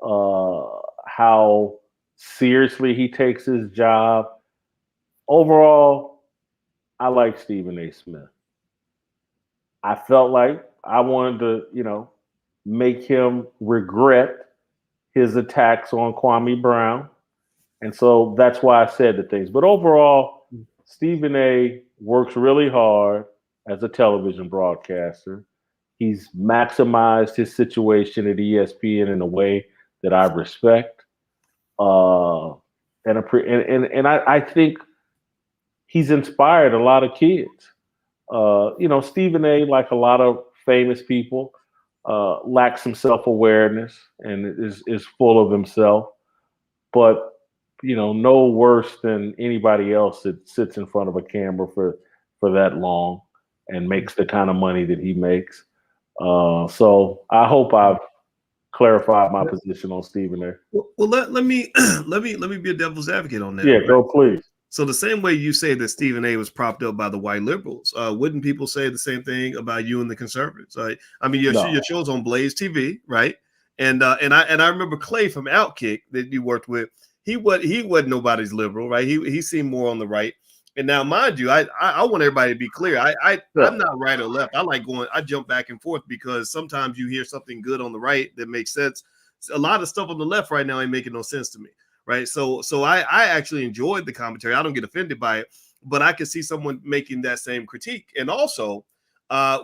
S2: how seriously he takes his job. Overall, I like Stephen A. Smith. I felt like I wanted to, make him regret his attacks on Kwame Brown. And so that's why I said the things. But overall, Stephen A. works really hard as a television broadcaster. He's maximized his situation at ESPN in a way that I respect. And I think he's inspired a lot of kids. Stephen A., like a lot of famous people, lacks some self-awareness and is full of himself. But, no worse than anybody else that sits in front of a camera for that long and makes the kind of money that he makes. So I hope I've clarified my position on Stephen A.
S1: Well, let me be a devil's advocate on that.
S2: Yeah, right? Go please.
S1: So the same way you say that Stephen A. was propped up by the white liberals, wouldn't people say the same thing about you and the conservatives? I mean, your show's on Blaze TV, right? And I remember Clay from Outkick that you worked with. He wasn't nobody's liberal, right? He seemed more on the right. And now, mind you, I want everybody to be clear. I'm not right or left. I jump back and forth because sometimes you hear something good on the right that makes sense. A lot of stuff on the left right now ain't making no sense to me. Right. So I actually enjoyed the commentary. I don't get offended by it, but I could see someone making that same critique. And also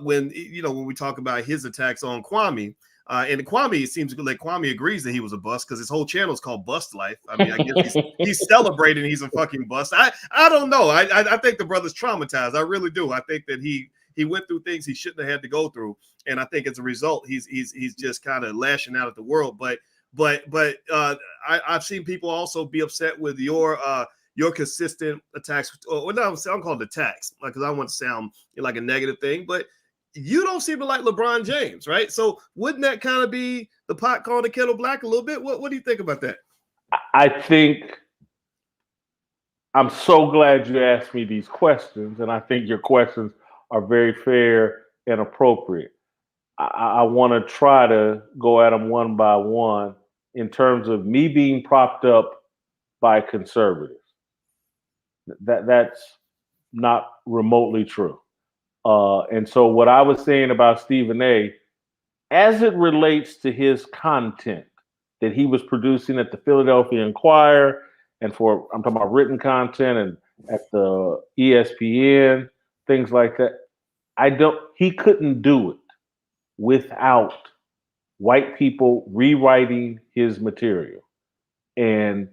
S1: when we talk about his attacks on Kwame, and Kwame, it seems like Kwame agrees that he was a bust because his whole channel is called Bust Life. I mean, I guess he's celebrating he's a fucking bust. I don't know. I think the brother's traumatized. I really do. I think that he went through things he shouldn't have had to go through. And I think as a result, he's just kind of lashing out at the world. But I've seen people also be upset with your consistent attacks. Or no, I'm calling it attacks because I don't want to sound like a negative thing, but you don't seem to like LeBron James, right? So wouldn't that kind of be the pot calling the kettle black a little bit? What do you think about that?
S2: I think I'm so glad you asked me these questions, and I think your questions are very fair and appropriate. I want to try to go at them one by one in terms of me being propped up by conservatives. That's not remotely true. And so what I was saying about Stephen A, as it relates to his content that he was producing at the Philadelphia Inquirer, and for I'm talking about written content and at the ESPN, things like that. He couldn't do it without white people rewriting his material. And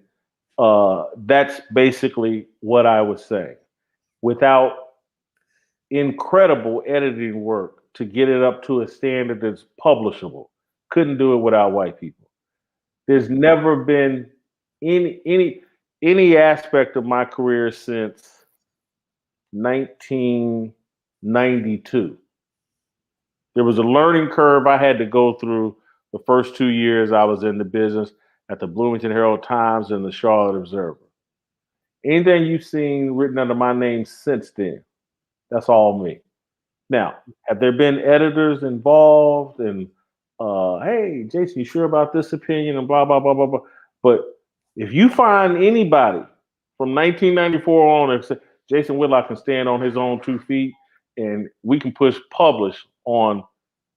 S2: that's basically what I was saying. Without incredible editing work to get it up to a standard that's publishable, couldn't do it without white people. There's never been any aspect of my career since 1992. There was a learning curve I had to go through the first 2 years I was in the business at the Bloomington Herald Times and the Charlotte Observer. Anything you've seen written under my name since then, that's all me. Now, have there been editors involved and hey, Jason, you sure about this opinion and blah, blah, blah, blah, blah. But if you find anybody from 1994 on and say, Jason Whitlock can stand on his own 2 feet and we can push publish on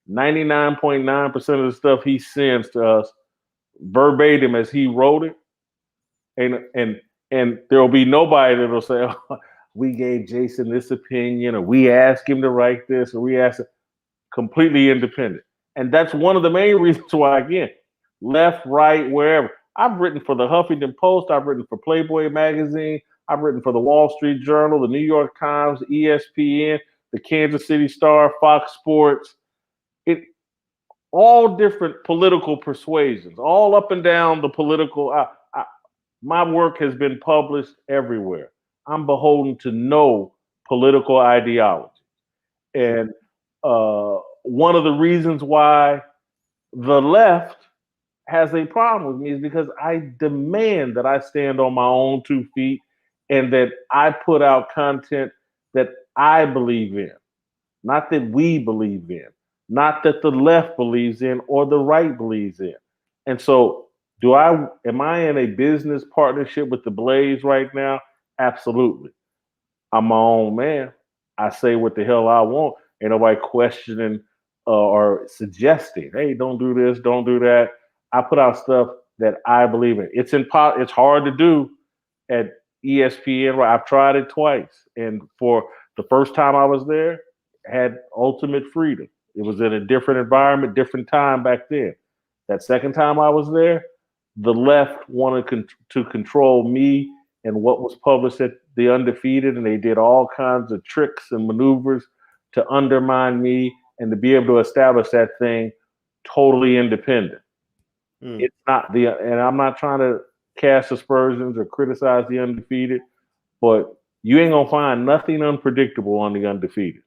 S2: 99.9% of the stuff he sends to us verbatim as he wrote it. And there will be nobody that will say, oh, we gave Jason this opinion, or we asked him to write this, or we asked him. Completely independent. And that's one of the main reasons why, again, left, right, wherever. I've written for the Huffington Post. I've written for Playboy magazine. I've written for the Wall Street Journal, the New York Times, ESPN, the Kansas City Star, Fox Sports. All different political persuasions, all up and down the political. My work has been published everywhere. I'm beholden to no political ideology. And one of the reasons why the left has a problem with me is because I demand that I stand on my own 2 feet and that I put out content that I believe in, not that we believe in, not that the left believes in or the right believes in. And so am I in a business partnership with the Blaze right now? Absolutely. I'm my own man. I say what the hell I want. Ain't nobody questioning or suggesting, hey, don't do this, don't do that. I put out stuff that I believe in. It's hard to do at ESPN. Right? I've tried it twice. And for the first time I was there, I had ultimate freedom. It was in a different environment, different time back then. That second time I was there, the left wanted to control me and what was published at The Undefeated, and they did all kinds of tricks and maneuvers to undermine me and to be able to establish that thing totally independent. It's not and I'm not trying to cast aspersions or criticize The Undefeated, but you ain't gonna find nothing unpredictable on The Undefeated.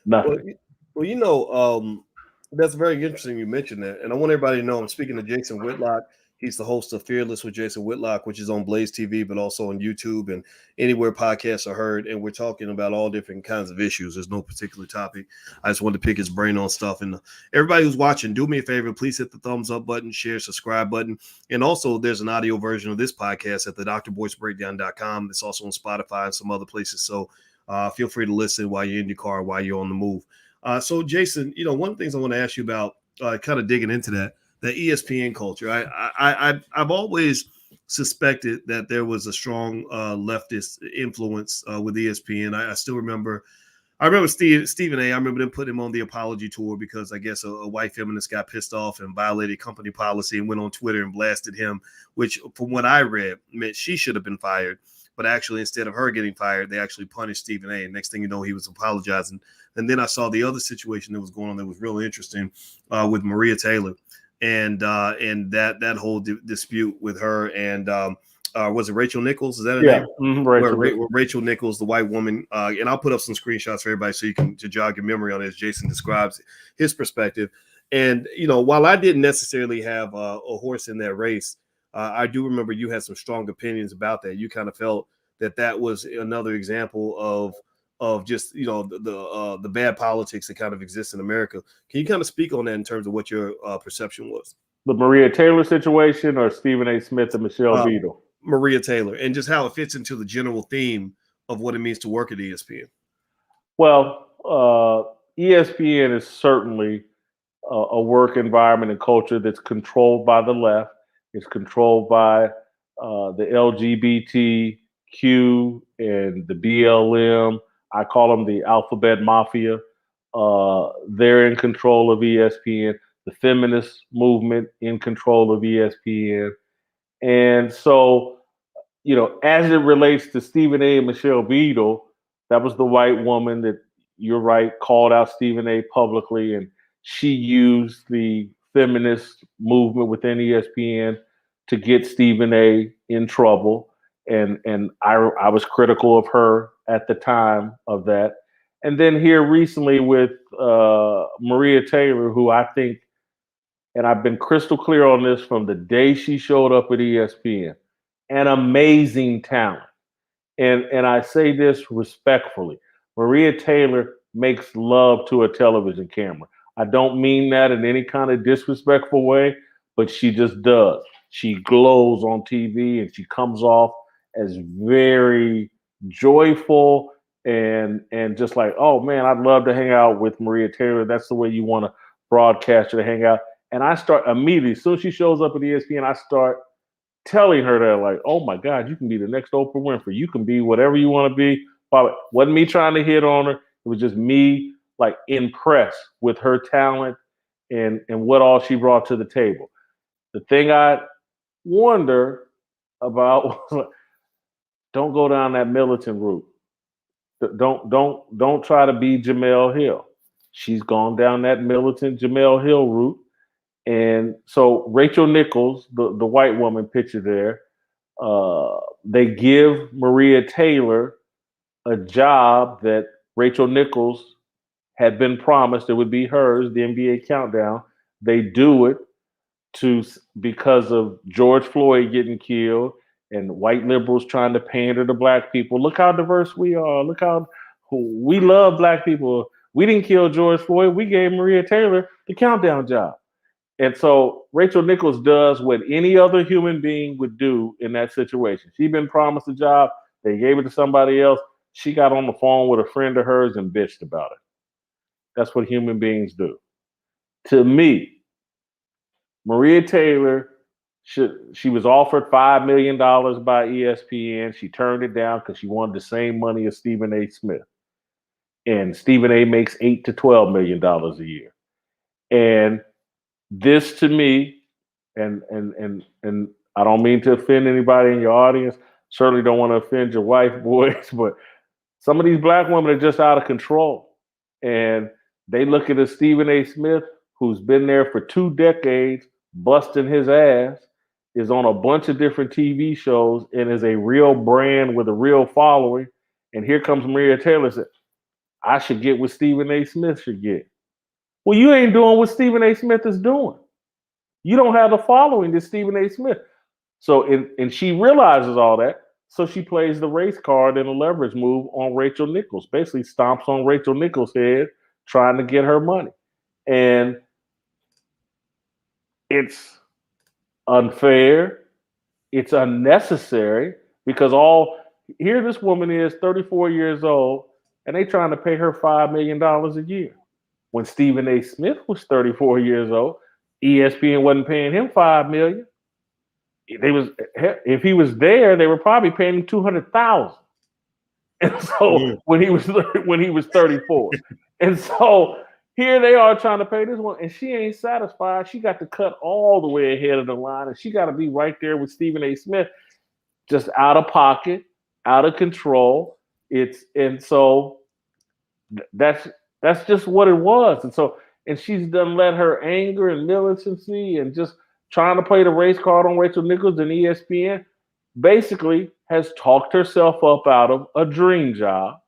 S2: Nothing.
S1: Well, that's very interesting you mentioned that. And I want everybody to know I'm speaking to Jason Whitlock. He's the host of Fearless with Jason Whitlock, which is on Blaze TV, but also on YouTube and anywhere podcasts are heard. And we're talking about all different kinds of issues. There's no particular topic. I just wanted to pick his brain on stuff. And everybody who's watching, do me a favor. Please hit the thumbs up button, share, subscribe button. And also, there's an audio version of this podcast at the drboycebreakdown.com. It's also on Spotify and some other places. So feel free to listen while you're in your car, while you're on the move. So, Jason, one of the things I want to ask you about, kind of digging into that ESPN culture. I've always suspected that there was a strong leftist influence with ESPN. I still remember. I remember Stephen A. I remember them putting him on the apology tour because I guess a white feminist got pissed off and violated company policy and went on Twitter and blasted him, which, from what I read, meant she should have been fired. But actually, instead of her getting fired, they actually punished Stephen A. And next thing you know, he was apologizing. And then I saw the other situation that was going on that was really interesting with Maria Taylor and that whole dispute with her and was it Rachel Nichols? Is that her
S2: Yeah,
S1: name?
S2: Rachel.
S1: Rachel Nichols, the white woman, and I'll put up some screenshots for everybody so you can to jog your memory on it as Jason describes his perspective. And while I didn't necessarily have a horse in that race, I do remember you had some strong opinions about that. You kind of felt that was another example of just the bad politics that kind of exists in America. Can you kind of speak on that in terms of what your perception was?
S2: The Maria Taylor situation, or Stephen A. Smith and Michelle Beadle?
S1: Maria Taylor, and just how it fits into the general theme of what it means to work at ESPN.
S2: Well, ESPN is certainly a work environment and culture that's controlled by the left. It's controlled by the LGBTQ and the BLM. I call them the alphabet mafia. They're in control of ESPN. The feminist movement in control of ESPN. And so, as it relates to Stephen A. and Michelle Beadle, that was the white woman that, you're right, called out Stephen A. publicly, and she used the feminist movement within ESPN to get Stephen A. in trouble. And I was critical of her at the time of that. And then here recently with Maria Taylor, who I think, and I've been crystal clear on this from the day she showed up at ESPN, an amazing talent. And I say this respectfully. Maria Taylor makes love to a television camera. I don't mean that in any kind of disrespectful way, but she just does. She glows on TV and she comes off as very joyful and just like, oh man, I'd love to hang out with Maria Taylor. That's the way you want a broadcaster to hang out. And I start immediately, as soon as she shows up at ESPN, I start telling her that, like, oh my God, you can be the next Oprah Winfrey. You can be whatever you want to be. But wasn't me trying to hit on her. It was just me like impressed with her talent and what all she brought to the table. The thing I wonder about was, don't go down that militant route. Don't try to be Jemele Hill. She's gone down that militant Jemele Hill route. And so Rachel Nichols, the white woman picture there, they give Maria Taylor a job that Rachel Nichols had been promised it would be hers, the NBA countdown. They do it because of George Floyd getting killed and white liberals trying to pander to black people. Look how diverse we are. Look how we love black people. We didn't kill George Floyd. We gave Maria Taylor the countdown job. And so Rachel Nichols does what any other human being would do in that situation. She'd been promised a job. They gave it to somebody else. She got on the phone with a friend of hers and bitched about it. That's what human beings do. To me, Maria Taylor, she was offered $5 million by ESPN. She turned it down because she wanted the same money as Stephen A. Smith. And Stephen A. makes $8 to $12 million a year. And this to me, and I don't mean to offend anybody in your audience, certainly don't want to offend your wife, boys, but some of these black women are just out of control. And they look at a Stephen A. Smith who's been there for 2 decades, busting his ass, is on a bunch of different TV shows, and is a real brand with a real following. And here comes Maria Taylor said, I should get what Stephen A. Smith should get. Well, you ain't doing what Stephen A. Smith is doing. You don't have the following that Stephen A. Smith. So, and she realizes all that. So she plays the race card in a leverage move on Rachel Nichols, basically stomps on Rachel Nichols' head, trying to get her money. And it's unfair. It's unnecessary because here this woman is 34 years old and they trying to pay her $5 million a year. When Stephen A. Smith was 34 years old, ESPN wasn't paying him $5 million. If he was there, they were probably paying him $200,000. And so when he was 34, and so here they are trying to pay this one, and she ain't satisfied. She got to cut all the way ahead of the line, and she got to be right there with Stephen A. Smith, just out of pocket, out of control. So that's just what it was. And she's done let her anger and militancy and just trying to play the race card on Rachel Nichols and ESPN basically has talked herself up out of a dream job,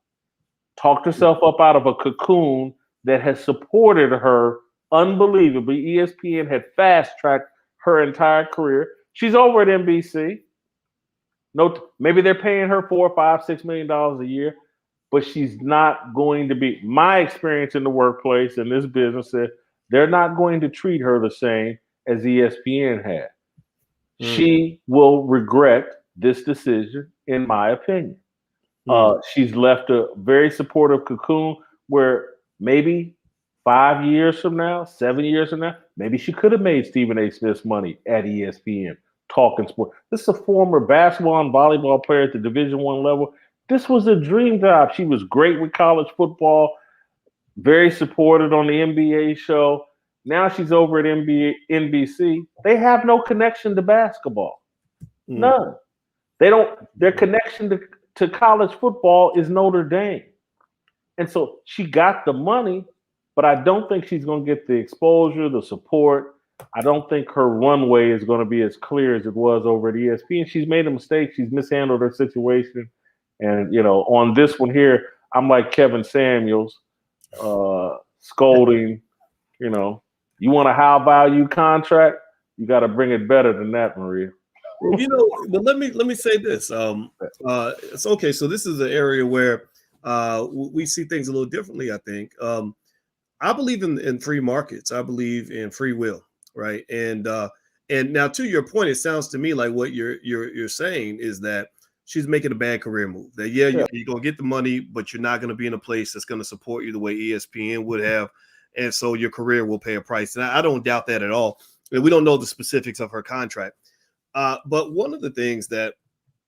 S2: talked herself up out of a cocoon that has supported her unbelievably. ESPN had fast tracked her entire career. She's over at NBC. No, maybe they're paying her $4, $5, $6 million a year, but she's not going to be. My experience in the workplace in this business said they're not going to treat her the same as ESPN had. She will regret this decision, in my opinion. She's left a very supportive cocoon where maybe 5 years from now, 7 years from now, maybe she could have made Stephen A. Smith's money at ESPN talking sport. This is a former basketball and volleyball player at the Division I level. This was a dream job. She was great with college football, very supported on the NBA show. Now she's over at NBC. They have no connection to basketball. None. They don't. Their connection to college football is Notre Dame. And so she got the money, but I don't think she's going to get the exposure, the support. I don't think her runway is going to be as clear as it was over at ESPN. She's made a mistake. She's mishandled her situation. And, on this one here, I'm like Kevin Samuels scolding, you want a high value contract? You got to bring it better than that, Maria.
S1: But let me say this. It's okay. So this is an area where we see things a little differently, I think. I believe in free markets. I believe in free will, right? And now to your point, it sounds to me like what you're saying is that she's making a bad career move. That you're gonna get the money, but you're not gonna be in a place that's gonna support you the way ESPN would have, and so your career will pay a price. And I don't doubt that at all. We don't know the specifics of her contract. But one of the things that,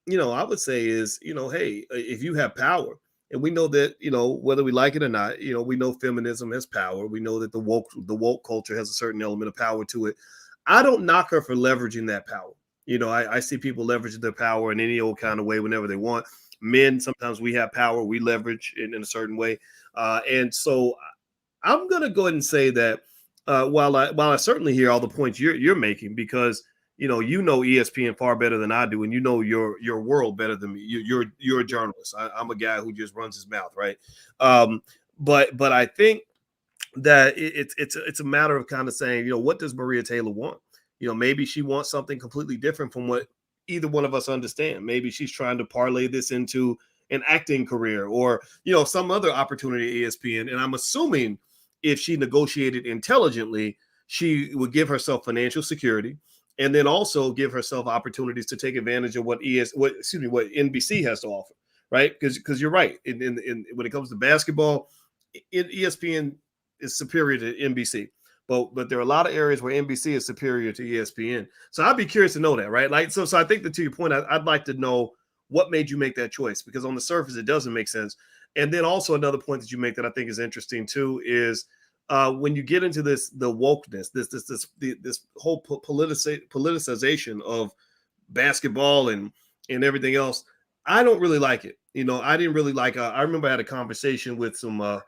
S1: I would say is, hey, if you have power, and we know that, whether we like it or not, we know feminism has power. We know that the woke culture has a certain element of power to it. I don't knock her for leveraging that power. I see people leveraging their power in any old kind of way whenever they want. Men, sometimes we have power, we leverage in a certain way. And so I'm going to go ahead and say that while I certainly hear all the points you're making, because ESPN far better than I do, and your world better than me. You're a journalist. I'm a guy who just runs his mouth, right? But I think that it's a matter of kind of saying, what does Maria Taylor want? Maybe she wants something completely different from what either one of us understand. Maybe she's trying to parlay this into an acting career or some other opportunity at ESPN. And I'm assuming if she negotiated intelligently, she would give herself financial security, and then also give herself opportunities to take advantage of what NBC has to offer, right? Because you're right. In when it comes to basketball, ESPN is superior to NBC, but there are a lot of areas where NBC is superior to ESPN. So I'd be curious to know that, right? Like, so I think that to your point, I'd like to know what made you make that choice, because on the surface it doesn't make sense. And then also another point that you make that I think is interesting too is when you get into the wokeness, this whole politicization of basketball and everything else, I don't really like it. I didn't really like. I remember I had a conversation with some guys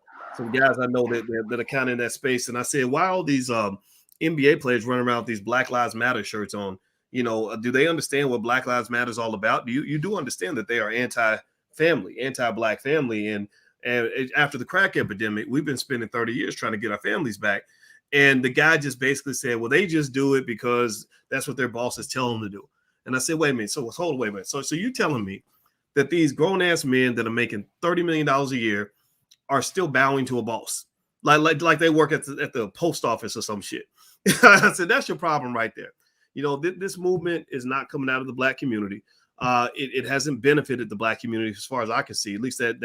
S1: I know that are kind of in that space, and I said, why all these NBA players running around with these Black Lives Matter shirts on? Do they understand what Black Lives Matter is all about? You do understand that they are anti-family, anti-Black family, and after the crack epidemic, we've been spending 30 years trying to get our families back. And the guy just basically said, well, they just do it because that's what their bosses tell them to do. And I said, wait a minute. So wait a minute. So you're telling me that these grown-ass men that are making $30 million a year are still bowing to a boss, like they work at the post office or some shit. I said, that's your problem right there. This movement is not coming out of the Black community. It hasn't benefited the Black community as far as I can see. At least that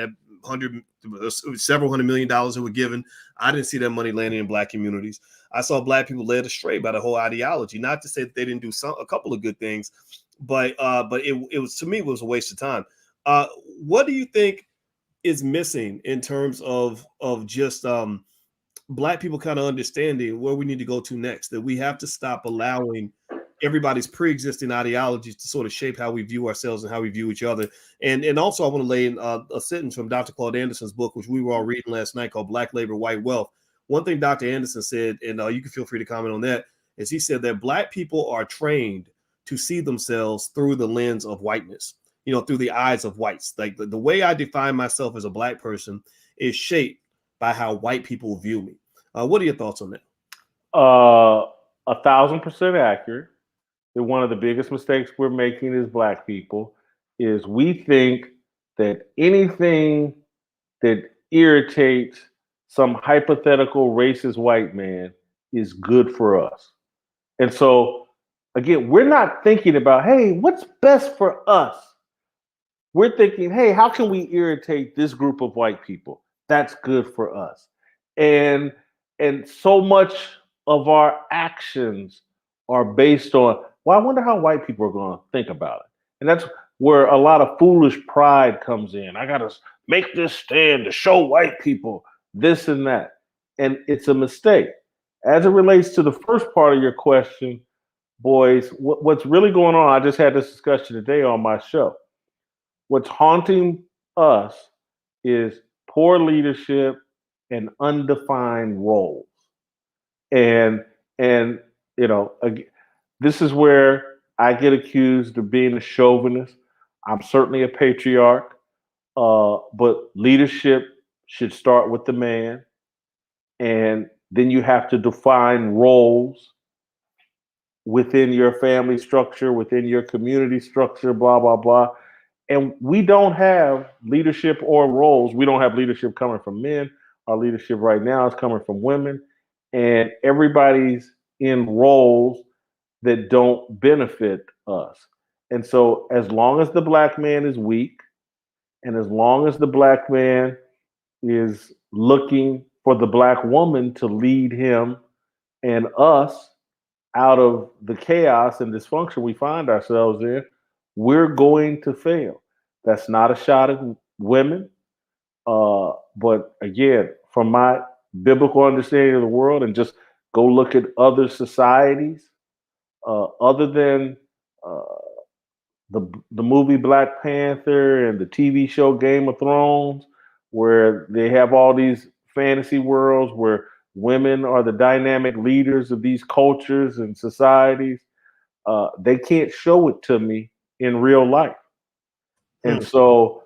S1: several $100 million that were given, I didn't see that money landing in Black communities. I saw Black people led astray by the whole ideology. Not to say that they didn't do a couple of good things, but it was, to me, it was a waste of time. What do you think is missing in terms of just Black people kind of understanding where we need to go to next? That we have to stop allowing everybody's pre-existing ideologies to sort of shape how we view ourselves and how we view each other. And also I want to lay in a sentence from Dr. Claude Anderson's book, which we were all reading last night, called Black Labor, White Wealth. One thing Dr. Anderson said, and you can feel free to comment on that, is he said that Black people are trained to see themselves through the lens of whiteness, through the eyes of whites. Like the way I define myself as a Black person is shaped by how white people view me. What are your thoughts on that?
S2: 1,000% accurate. That one of the biggest mistakes we're making as Black people is we think that anything that irritates some hypothetical racist white man is good for us. And so, again, we're not thinking about, hey, what's best for us? We're thinking, hey, how can we irritate this group of white people? That's good for us. And so much of our actions are based on, well, I wonder how white people are going to think about it. And that's where a lot of foolish pride comes in. I got to make this stand to show white people this and that. And it's a mistake. As it relates to the first part of your question, boys, what's really going on, I just had this discussion today on my show. What's haunting us is poor leadership and undefined roles. And this is where I get accused of being a chauvinist. I'm certainly a patriarch, but leadership should start with the man, and then you have to define roles within your family structure, within your community structure, blah, blah, blah. And we don't have leadership or roles. We don't have leadership coming from men. Our leadership right now is coming from women. And everybody's in roles that don't benefit us. And so as long as the Black man is weak, and as long as the Black man is looking for the Black woman to lead him and us out of the chaos and dysfunction we find ourselves in, we're going to fail. That's not a shot at women. But again, from my biblical understanding of the world, and just go look at other societies, other than the movie Black Panther and the TV show Game of Thrones, where they have all these fantasy worlds where women are the dynamic leaders of these cultures and societies. They can't show it to me in real life. And so,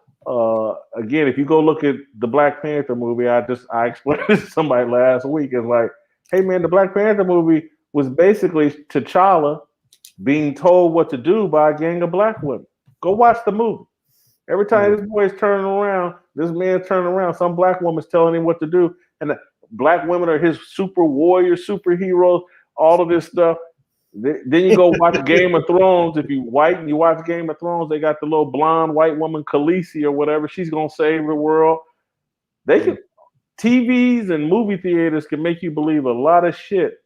S2: again, if you go look at the Black Panther movie, I explained this to somebody last week. It's like, hey man, the Black Panther movie was basically T'Challa being told what to do by a gang of Black women. Go watch the movie. Every time this boy's turning around, this man's turning around, some Black woman's telling him what to do. And the Black women are his super warriors, superheroes, all of this stuff. Then you go watch Game of Thrones. If you white and you watch Game of Thrones, they got the little blonde white woman, Khaleesi or whatever. She's going to save the world. TVs and movie theaters can make you believe a lot of shit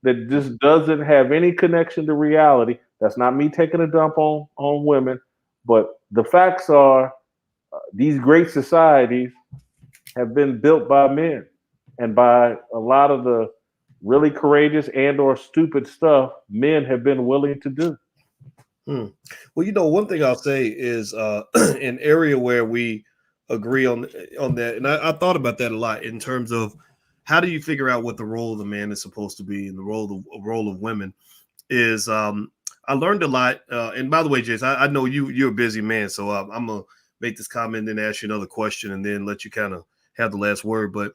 S2: that just doesn't have any connection to reality. That's not me taking a dump on women, but the facts are these great societies have been built by men, and by a lot of the really courageous and or stupid stuff men have been willing to do.
S1: Well, one thing I'll say is an area where we agree on that, and I thought about that a lot in terms of how do you figure out what the role of the man is supposed to be and the role of women is. I learned a lot, and by the way, Jace, I know you're a busy man, so I'm gonna make this comment and then ask you another question and then let you kind of have the last word. But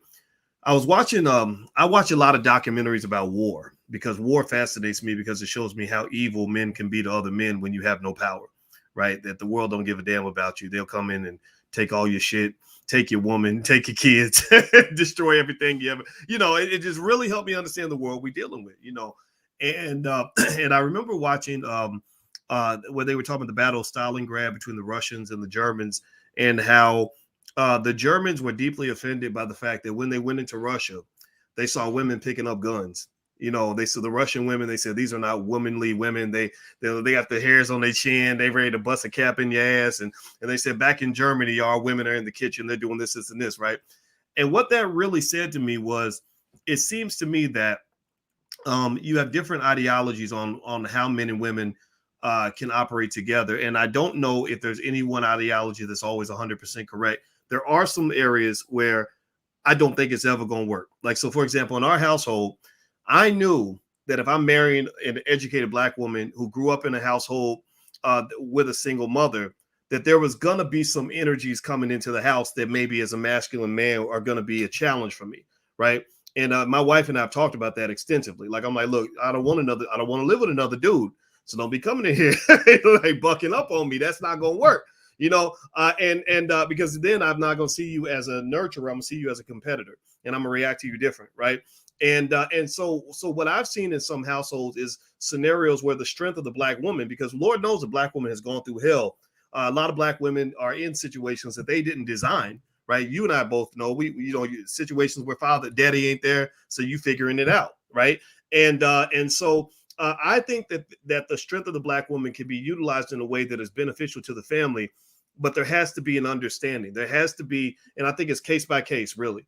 S1: I was watching, I watch a lot of documentaries about war because war fascinates me because it shows me how evil men can be to other men when you have no power, right? That the world don't give a damn about you. They'll come in and take all your shit, take your woman, take your kids, destroy everything you ever, it just really helped me understand the world we're dealing with, And and I remember watching where they were talking about the Battle of Stalingrad between the Russians and the Germans, and how the Germans were deeply offended by the fact that when they went into Russia, they saw women picking up guns. They saw the Russian women. They said these are not womanly women. They got the hairs on their chin. They ready to bust a cap in your ass. And they said back in Germany, our women are in the kitchen. They're doing this, and this, right? And what that really said to me was, it seems to me that you have different ideologies on how men and women can operate together. And I don't know if there's any one ideology that's always 100% correct. There are some areas where I don't think it's ever going to work. Like, so for example, in our household, I knew that if I'm marrying an educated Black woman who grew up in a household with a single mother, that there was going to be some energies coming into the house that maybe as a masculine man are going to be a challenge for me. Right. And my wife and I have talked about that extensively. Like, I'm like, look, I don't want to live with another dude. So don't be coming in here like bucking up on me. That's not going to work. Because then I'm not going to see you as a nurturer. I'm going to see you as a competitor, and I'm going to react to you different. Right. And so what I've seen in some households is scenarios where the strength of the Black woman, because Lord knows the Black woman has gone through hell. A lot of Black women are in situations that they didn't design. Right. You and I both know situations where daddy ain't there. So you figuring it out. Right. So I think that the strength of the Black woman can be utilized in a way that is beneficial to the family. But there has to be an understanding. There has to be, and I think it's case by case, really.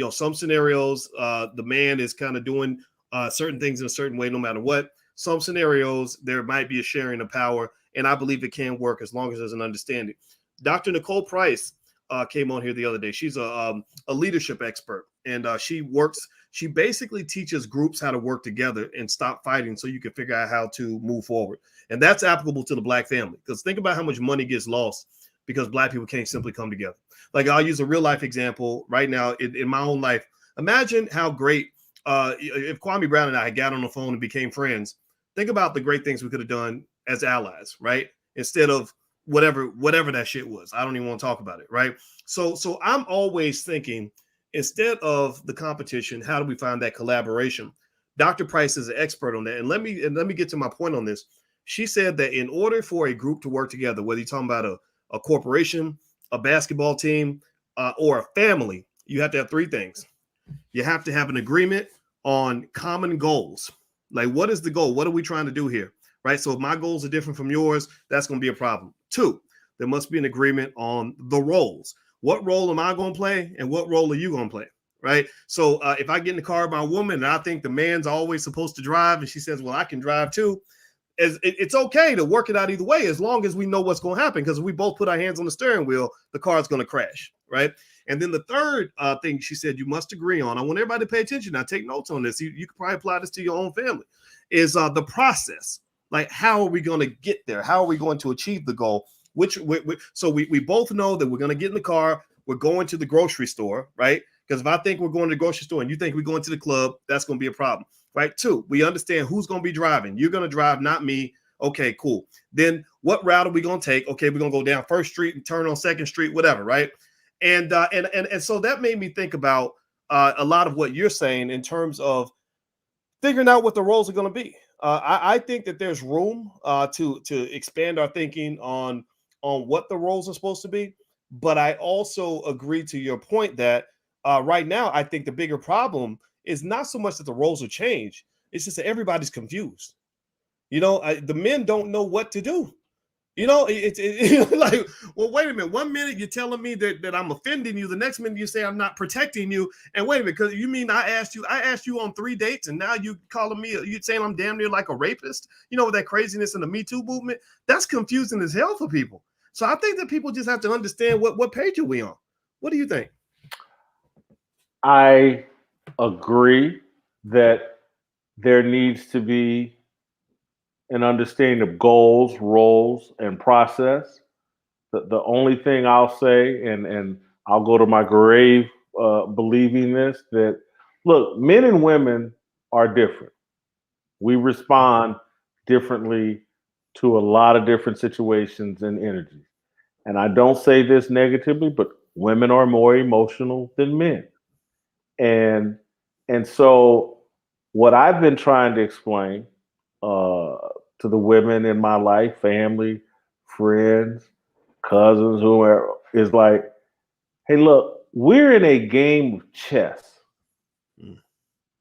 S1: Some scenarios, the man is kind of doing certain things in a certain way, no matter what. Some scenarios, there might be a sharing of power. And I believe it can work as long as there's an understanding. Dr. Nicole Price came on here the other day. She's a leadership expert, and she basically teaches groups how to work together and stop fighting so you can figure out how to move forward. And that's applicable to the Black family, because think about how much money gets lost because Black people can't simply come together. Like, I'll use a real life example right now in my own life. Imagine how great if Kwame Brown and I had got on the phone and became friends. Think about the great things we could have done as allies, right? Instead of whatever that shit was. I don't even want to talk about it, right? So I'm always thinking, instead of the competition, how do we find that collaboration? Dr. Price is an expert on that. And let me get to my point on this. She said that in order for a group to work together, whether you're talking about a corporation, a basketball team, or a family, you have to have three things. You have to have an agreement on common goals. Like, what is the goal? What are we trying to do here? Right? So if my goals are different from yours, that's going to be a problem. 2, there must be an agreement on the roles. What role am I going to play, and what role are you going to play? Right? So if I get in the car with my woman and I think the man's always supposed to drive, and she says, well, I can drive too, it's okay to work it out either way, as long as we know what's going to happen. Because if we both put our hands on the steering wheel, the car's going to crash. Right? And then the third thing she said you must agree on, I want everybody to pay attention. Now, take notes on this. You could probably apply this to your own family, is the process. Like, how are we going to get there? How are we going to achieve the goal? So we both know that we're going to get in the car. We're going to the grocery store, right? Because if I think we're going to the grocery store and you think we're going to the club, that's going to be a problem, right? 2, we understand who's going to be driving. You're going to drive, not me. Okay, cool. Then what route are we going to take? Okay, we're going to go down 1st Street and turn on 2nd Street, whatever, right? And so that made me think about a lot of what you're saying in terms of figuring out what the roles are going to be. I think that there's room to expand our thinking on what the roles are supposed to be. But I also agree to your point that right now, I think the bigger problem is not so much that the roles have changed. It's just that everybody's confused. The men don't know what to do. It's like, well, wait a minute. 1 minute you're telling me that I'm offending you. The next minute you say I'm not protecting you. And wait a minute, because you mean I asked you on 3 dates, and now you calling me, you saying I'm damn near like a rapist? With that craziness in the Me Too movement, that's confusing as hell for people. So I think that people just have to understand what page are we on. What do you think?
S2: I agree that there needs to be an understanding of goals, roles, and process. The only thing I'll say, and I'll go to my grave believing this, that look, men and women are different. We respond differently to a lot of different situations and energies. And I don't say this negatively, but women are more emotional than men. And so what I've been trying to explain to the women in my life, family, friends, cousins, whoever, is like, hey, look, we're in a game of chess.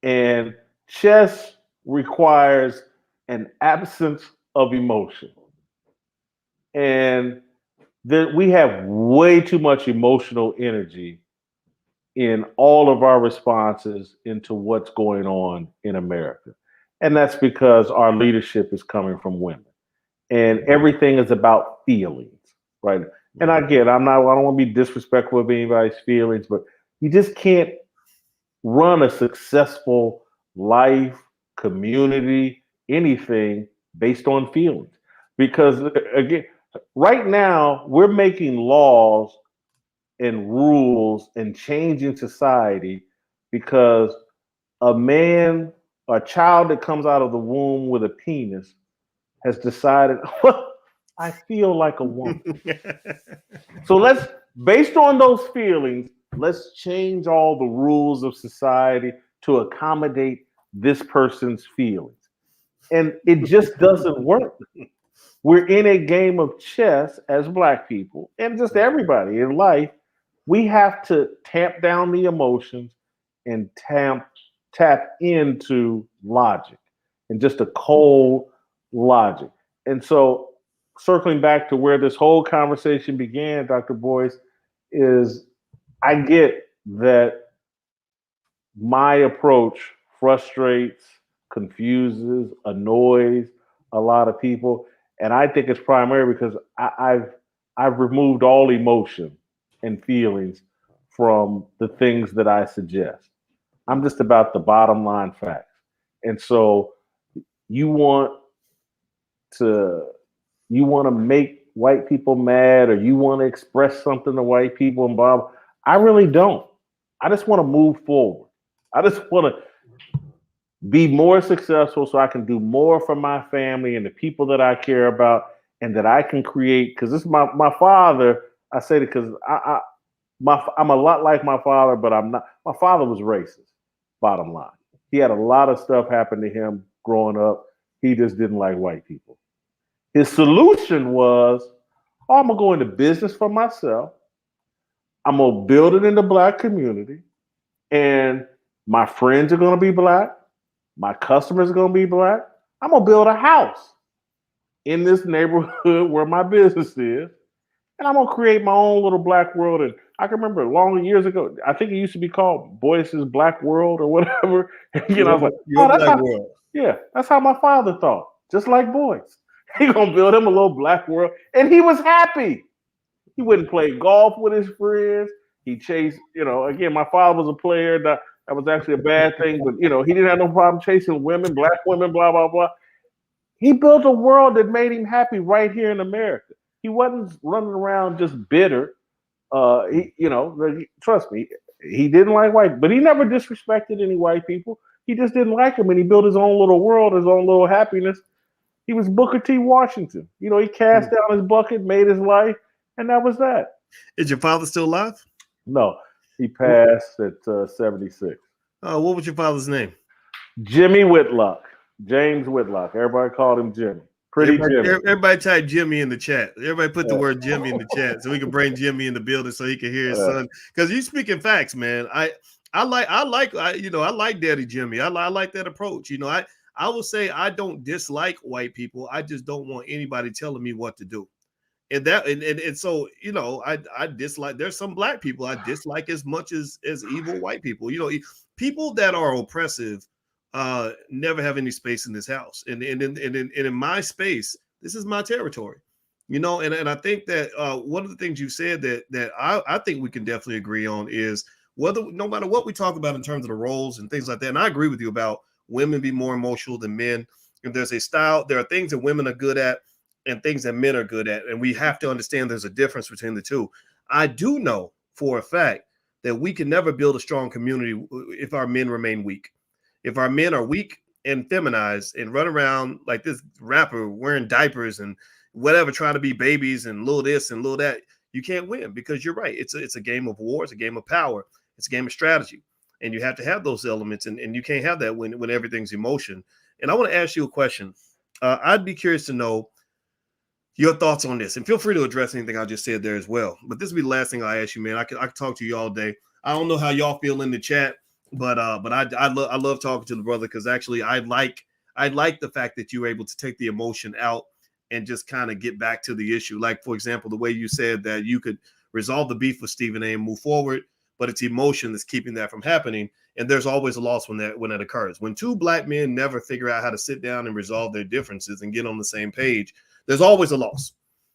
S2: And chess requires an absence of emotion. And we have way too much emotional energy in all of our responses into what's going on in America. And that's because our leadership is coming from women. And everything is about feelings, right? And I don't want to be disrespectful of anybody's feelings, but you just can't run a successful life, community, anything based on feelings. Because again, right now we're making laws and rules and changing society because a child that comes out of the womb with a penis has decided, I feel like a woman. So based on those feelings, let's change all the rules of society to accommodate this person's feelings. And it just doesn't work. We're in a game of chess as Black people and just everybody in life. We have to tamp down the emotions and tap into logic and just a cold logic. And so, circling back to where this whole conversation began, Dr. Boyce, is I get that my approach frustrates, confuses, annoys a lot of people, and I think it's primarily because I've removed all emotion and feelings from the things that I suggest. I'm just about the bottom line facts. And so you want to make white people mad, or you want to express something to white people and blah, blah. I really don't. I just want to move forward. I just want to be more successful so I can do more for my family and the people that I care about, and that I can create. Because this is my father. I say it because I'm a lot like my father, but I'm not. My father was racist. Bottom line, he had a lot of stuff happen to him growing up. He just didn't like white people. His solution was, oh, I'm gonna go into business for myself. I'm gonna build it in the Black community, and my friends are gonna be Black. My customers are gonna be Black. I'm gonna build a house in this neighborhood where my business is, and I'm gonna create my own little Black world. And I can remember long years ago, I think it used to be called Boyce's Black World or whatever. I was like, oh, that's
S1: Black
S2: how,
S1: world.
S2: yeah, that's how my father thought, just like Boyce. He gonna build him a little Black world, and he was happy. He wouldn't play golf with his friends. He chased, again, my father was a player. That was actually a bad thing, but he didn't have no problem chasing women, Black women, blah, blah, blah. He built a world that made him happy right here in America. He wasn't running around just bitter. Trust me, he didn't like white, but he never disrespected any white people. He just didn't like them, and he built his own little world, his own little happiness. He was Booker T. Washington. He cast down his bucket, made his life, and that was that.
S1: Is your father still alive?
S2: No, he passed at 76.
S1: What was your father's name?
S2: Jimmy Whitlock. James Whitlock. Everybody called him Jimmy.
S1: Everybody type Jimmy in the chat. Everybody put the word Jimmy in the chat so we can bring Jimmy in the building so he can hear his son. Because you speaking facts, man. I like Daddy Jimmy. I like that approach. I will say I don't dislike white people. I just don't want anybody telling me what to do. And so I dislike. There's some Black people I dislike as much as evil white people. People that are oppressive never have any space in this house. And in my space, this is my territory. And I think that one of the things you said that I think we can definitely agree on is no matter what we talk about in terms of the roles and things like that. And I agree with you about women be more emotional than men. And there's a style. There are things that women are good at and things that men are good at. And we have to understand there's a difference between the two. I do know for a fact that we can never build a strong community if our men remain weak. If our men are weak and feminized and run around like this rapper wearing diapers and whatever, trying to be babies and little this and little that, you can't win, because you're right. It's a game of war. It's a game of power. It's a game of strategy. And you have to have those elements, and you can't have that when everything's emotion. And I want to ask you a question. I'd be curious to know your thoughts on this, and feel free to address anything I just said there as well. But this will be the last thing I ask you, man. I could talk to you all day. I don't know how y'all feel in the chat, but I love talking to the brother, because actually I like the fact that you're able to take the emotion out and just kind of get back to the issue. Like, for example, the way you said that you could resolve the beef with Stephen A and move forward, but it's emotion that's keeping that from happening. And there's always a loss when that occurs. When two Black men never figure out how to sit down and resolve their differences and get on the same page, there's always a loss.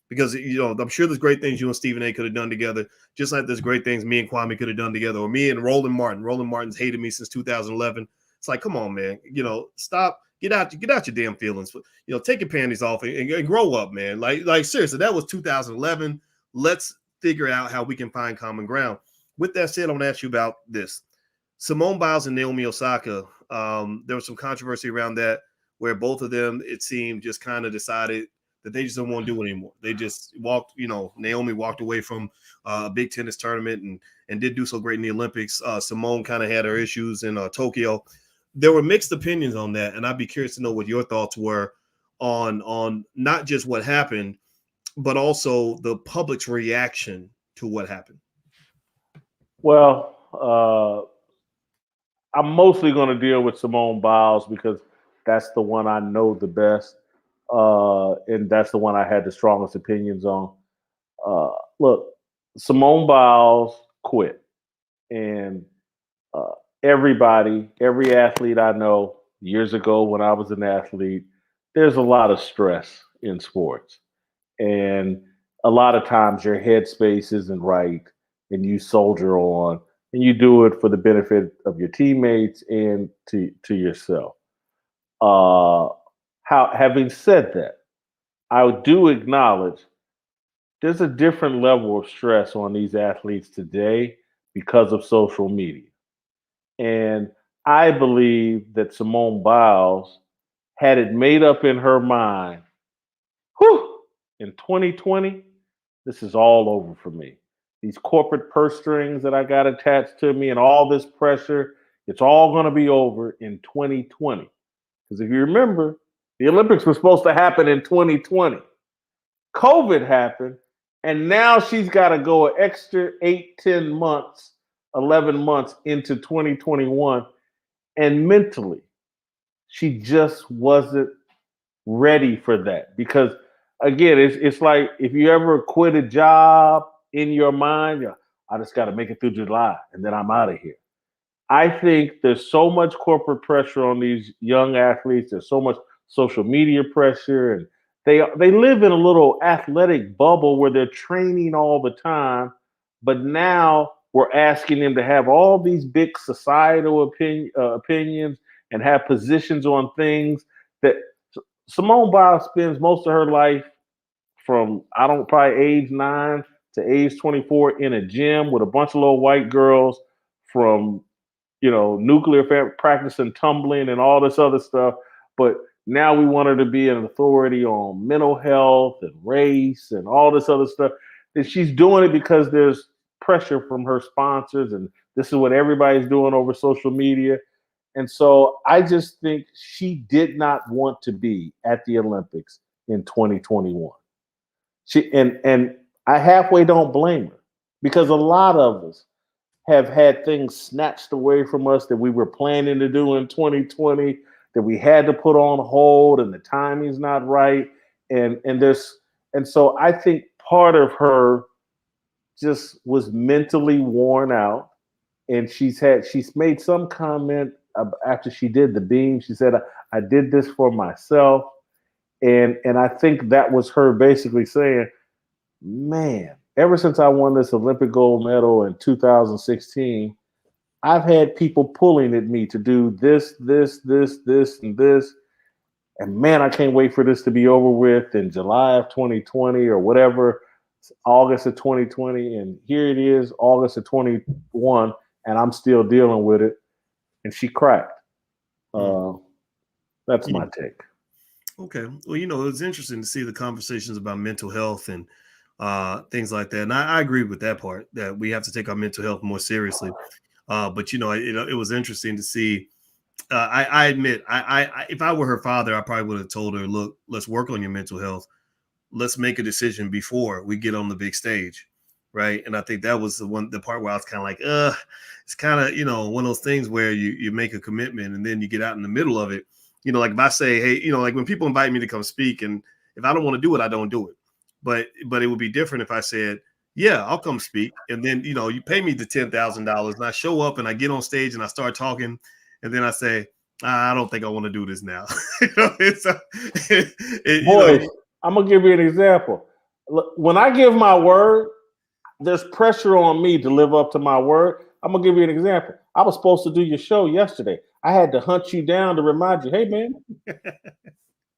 S1: Because I'm sure there's great things you and Stephen A could have done together, just like there's great things me and Kwame could have done together, or me and Roland Martin. Roland Martin's hated me since 2011. It's like, come on, man, stop, get out your damn feelings, take your panties off and grow up, man. Like seriously, that was 2011. Let's figure out how we can find common ground. With that said, I want to ask you about this. Simone Biles and Naomi Osaka. There was some controversy around that, where both of them, it seemed, just kind of decided that they just don't want to do it anymore. They just walked, Naomi walked away from a big tennis tournament and did do so great in the Olympics. Simone kind of had her issues in Tokyo. There were mixed opinions on that, and I'd be curious to know what your thoughts were on not just what happened, but also the public's reaction to what happened.
S2: Well, I'm mostly going to deal with Simone Biles because that's the one I know the best, and that's the one I had the strongest opinions on. Look, Simone Biles quit, and every athlete I know years ago when I was an athlete, there's a lot of stress in sports, and a lot of times your headspace isn't right, and you soldier on, and you do it for the benefit of your teammates and to yourself. Having said that, I do acknowledge there's a different level of stress on these athletes today because of social media. And I believe that Simone Biles had it made up in her mind, in 2020, this is all over for me. These corporate purse strings that I got attached to me and all this pressure, it's all going to be over in 2020. Because if you remember, the Olympics were supposed to happen in 2020. COVID happened, and now she's got to go an extra 8, 10 months, 11 months into 2021. And mentally, she just wasn't ready for that. Because, again, it's like if you ever quit a job in your mind, I just got to make it through July, and then I'm out of here. I think there's so much corporate pressure on these young athletes. There's so much social media pressure, and they live in a little athletic bubble where they're training all the time. But now we're asking them to have all these big societal opinions and have positions on things that Simone Biles spends most of her life from probably age 9 to age 24 in a gym with a bunch of little white girls from nuclear practicing tumbling and all this other stuff. But now we want her to be an authority on mental health and race and all this other stuff. And she's doing it because there's pressure from her sponsors, and this is what everybody's doing over social media. And so I just think she did not want to be at the Olympics in 2021. And I halfway don't blame her, because a lot of us have had things snatched away from us that we were planning to do in 2020 that we had to put on hold, and the timing's not right. And so I think part of her just was mentally worn out. And she's made some comment after she did the beam. She said, I did this for myself. And I think that was her basically saying, man, ever since I won this Olympic gold medal in 2016, I've had people pulling at me to do this, and this. And man, I can't wait for this to be over with in July of 2020 or whatever, August of 2020. And here it is, August of 21, and I'm still dealing with it. And she cracked. That's my take.
S1: Okay. Well, it was interesting to see the conversations about mental health and things like that. And I agree with that part, that we have to take our mental health more seriously. But it was interesting to see. I admit, I if I were her father, I probably would have told her, look, let's work on your mental health. Let's make a decision before we get on the big stage. Right. And I think that was the part where I was kind of like, it's kind of, one of those things where you make a commitment and then you get out in the middle of it. Like if I say, hey, like when people invite me to come speak, and if I don't want to do it, I don't do it. But it would be different if I said, yeah, I'll come speak. And then, you pay me the $10,000 and I show up and I get on stage and I start talking. And then I say, I don't think I want to do this now.
S2: Boys, I'm going to give you an example. When I give my word, there's pressure on me to live up to my word. I'm going to give you an example. I was supposed to do your show yesterday. I had to hunt you down to remind you, hey man,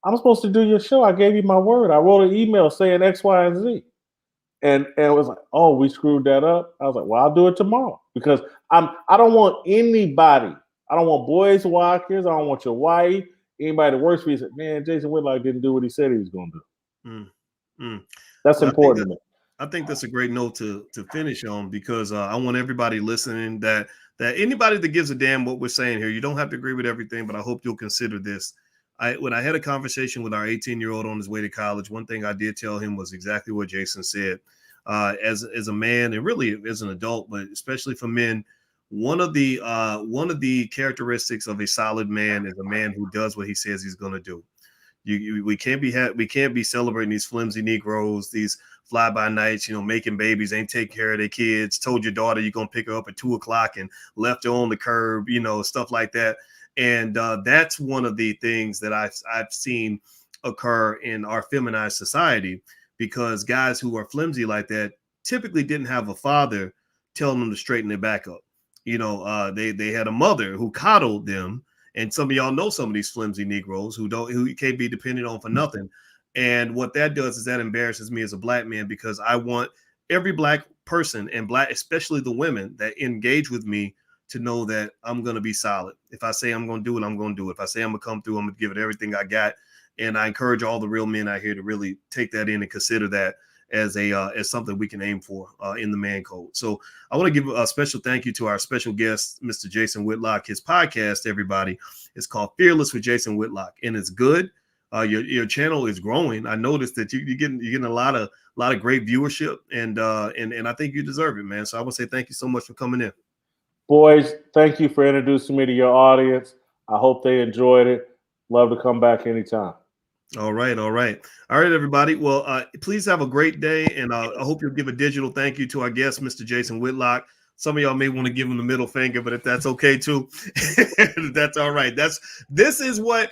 S2: I'm supposed to do your show. I gave you my word. I wrote an email saying X, Y, and Z. And it was like, oh, we screwed that up. I was like, well, I'll do it tomorrow because I don't want anybody. I don't want Boyce Watkins. I don't want your wife. Anybody that works for you said, man, Jason Whitlock didn't do what he said he was going to do.
S1: Mm, mm.
S2: That's
S1: Well,
S2: important to me.
S1: I think that's a great note to finish on because I want everybody listening that anybody that gives a damn what we're saying here, you don't have to agree with everything, but I hope you'll consider this. When I had a conversation with our 18-year-old on his way to college, one thing I did tell him was exactly what Jason said. As a man and really as an adult, but especially for men, one of the characteristics of a solid man is a man who does what he says he's going to do. We can't be celebrating these flimsy Negroes, these fly by nights, making babies, ain't take care of their kids, told your daughter you're gonna pick her up at 2:00 and left her on the curb, stuff like that. And that's one of the things that I've seen occur in our feminized society, because guys who are flimsy like that typically didn't have a father telling them to straighten their back up. They had a mother who coddled them. And some of y'all know some of these flimsy Negroes who you can't be dependent on for nothing. And what that does is that embarrasses me as a black man, because I want every black person, and especially the women that engage with me, to know that I'm going to be solid. If I say I'm going to do it, I'm going to do it. If I say I'm going to come through, I'm going to give it everything I got. And I encourage all the real men out here to really take that in and consider that as something we can aim for in the man code. So I want to give a special thank you to our special guest, Mr. Jason Whitlock. His podcast, everybody, is called Fearless with Jason Whitlock, and it's good. Your channel is growing. I noticed that you're getting a lot of great viewership, and I think you deserve it, man. So I want to say thank you so much for coming in.
S2: Boys, thank you for introducing me to your audience. I hope they enjoyed it. Love to come back anytime.
S1: All right, everybody. Well, please have a great day, and I hope you'll give a digital thank you to our guest, Mr. Jason Whitlock. Some of y'all may want to give him the middle finger, but if that's okay too, that's all right. This is what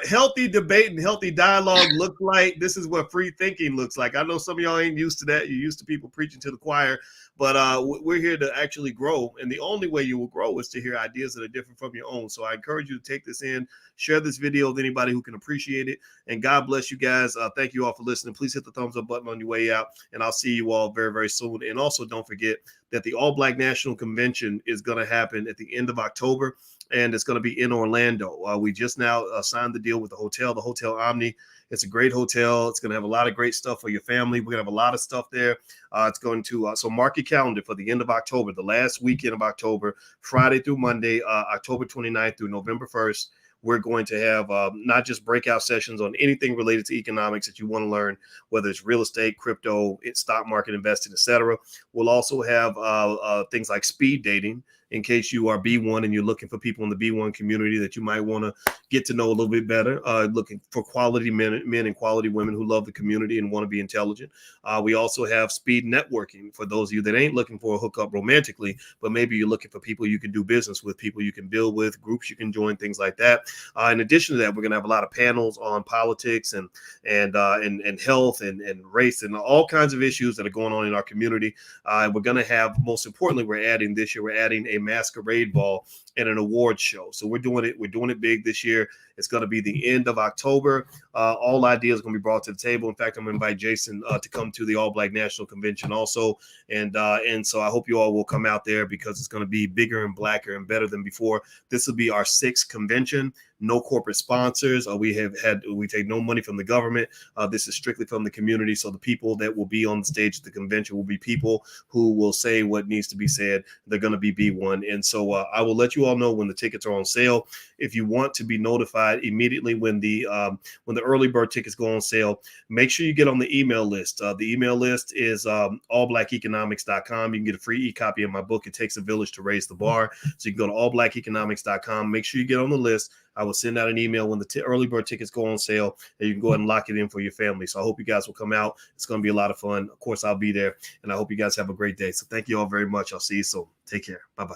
S1: healthy debate and healthy dialogue looks like. This is what free thinking looks like. I know some of y'all ain't used to that. You're used to people preaching to the choir, but we're here to actually grow, and the only way you will grow is to hear ideas that are different from your own. So I encourage you to take this in, share this video with anybody who can appreciate it, and God bless you guys. Thank you all for listening. Please hit the thumbs up button on your way out, and I'll see you all very, very soon. And also don't forget that the All Black National Convention is going to happen at the end of October, and it's going to be in Orlando. We just now signed the deal with the Hotel Omni. It's a great hotel. It's going to have a lot of great stuff for your family. We're going to have a lot of stuff there. It's going to, so mark your calendar for the end of October, the last weekend of October, Friday through Monday, October 29th through November 1st. We're going to have not just breakout sessions on anything related to economics that you want to learn, whether it's real estate, crypto, stock market investing, etc. We'll also have things like speed dating, in case you are B1 and you're looking for people in the B1 community that you might want to get to know a little bit better, looking for quality men and quality women who love the community and want to be intelligent. We also have speed networking for those of you that ain't looking for a hookup romantically, but maybe you're looking for people you can do business with, people you can build with, groups you can join, things like that. In addition to that, we're going to have a lot of panels on politics and health and race and all kinds of issues that are going on in our community. We're going to have, most importantly, we're adding a masquerade ball and an award show. So we're doing it big this year. It's going to be the end of October. All ideas are going to be brought to the table. In fact, I'm going to invite Jason to come to the All Black National Convention also. And so I hope you all will come out there, because it's going to be bigger and blacker and better than before. This will be our 6th convention. No corporate sponsors. We take no money from the government. This is strictly from the community. So the people that will be on the stage at the convention will be people who will say what needs to be said. They're going to be B1. And so I will let you all know when the tickets are on sale. If you want to be notified immediately when the early bird tickets go on sale, make sure you get on the email list. The email list is allblackeconomics.com. You can get a free e-copy of my book, It Takes a Village to Raise the Bar. So you can go to allblackeconomics.com. Make sure you get on the list. I will send out an email when the early bird tickets go on sale, and you can go ahead and lock it in for your family. So I hope you guys will come out. It's going to be a lot of fun. Of course, I'll be there, and I hope you guys have a great day. So thank you all very much. I'll see you soon. Take care. Bye-bye.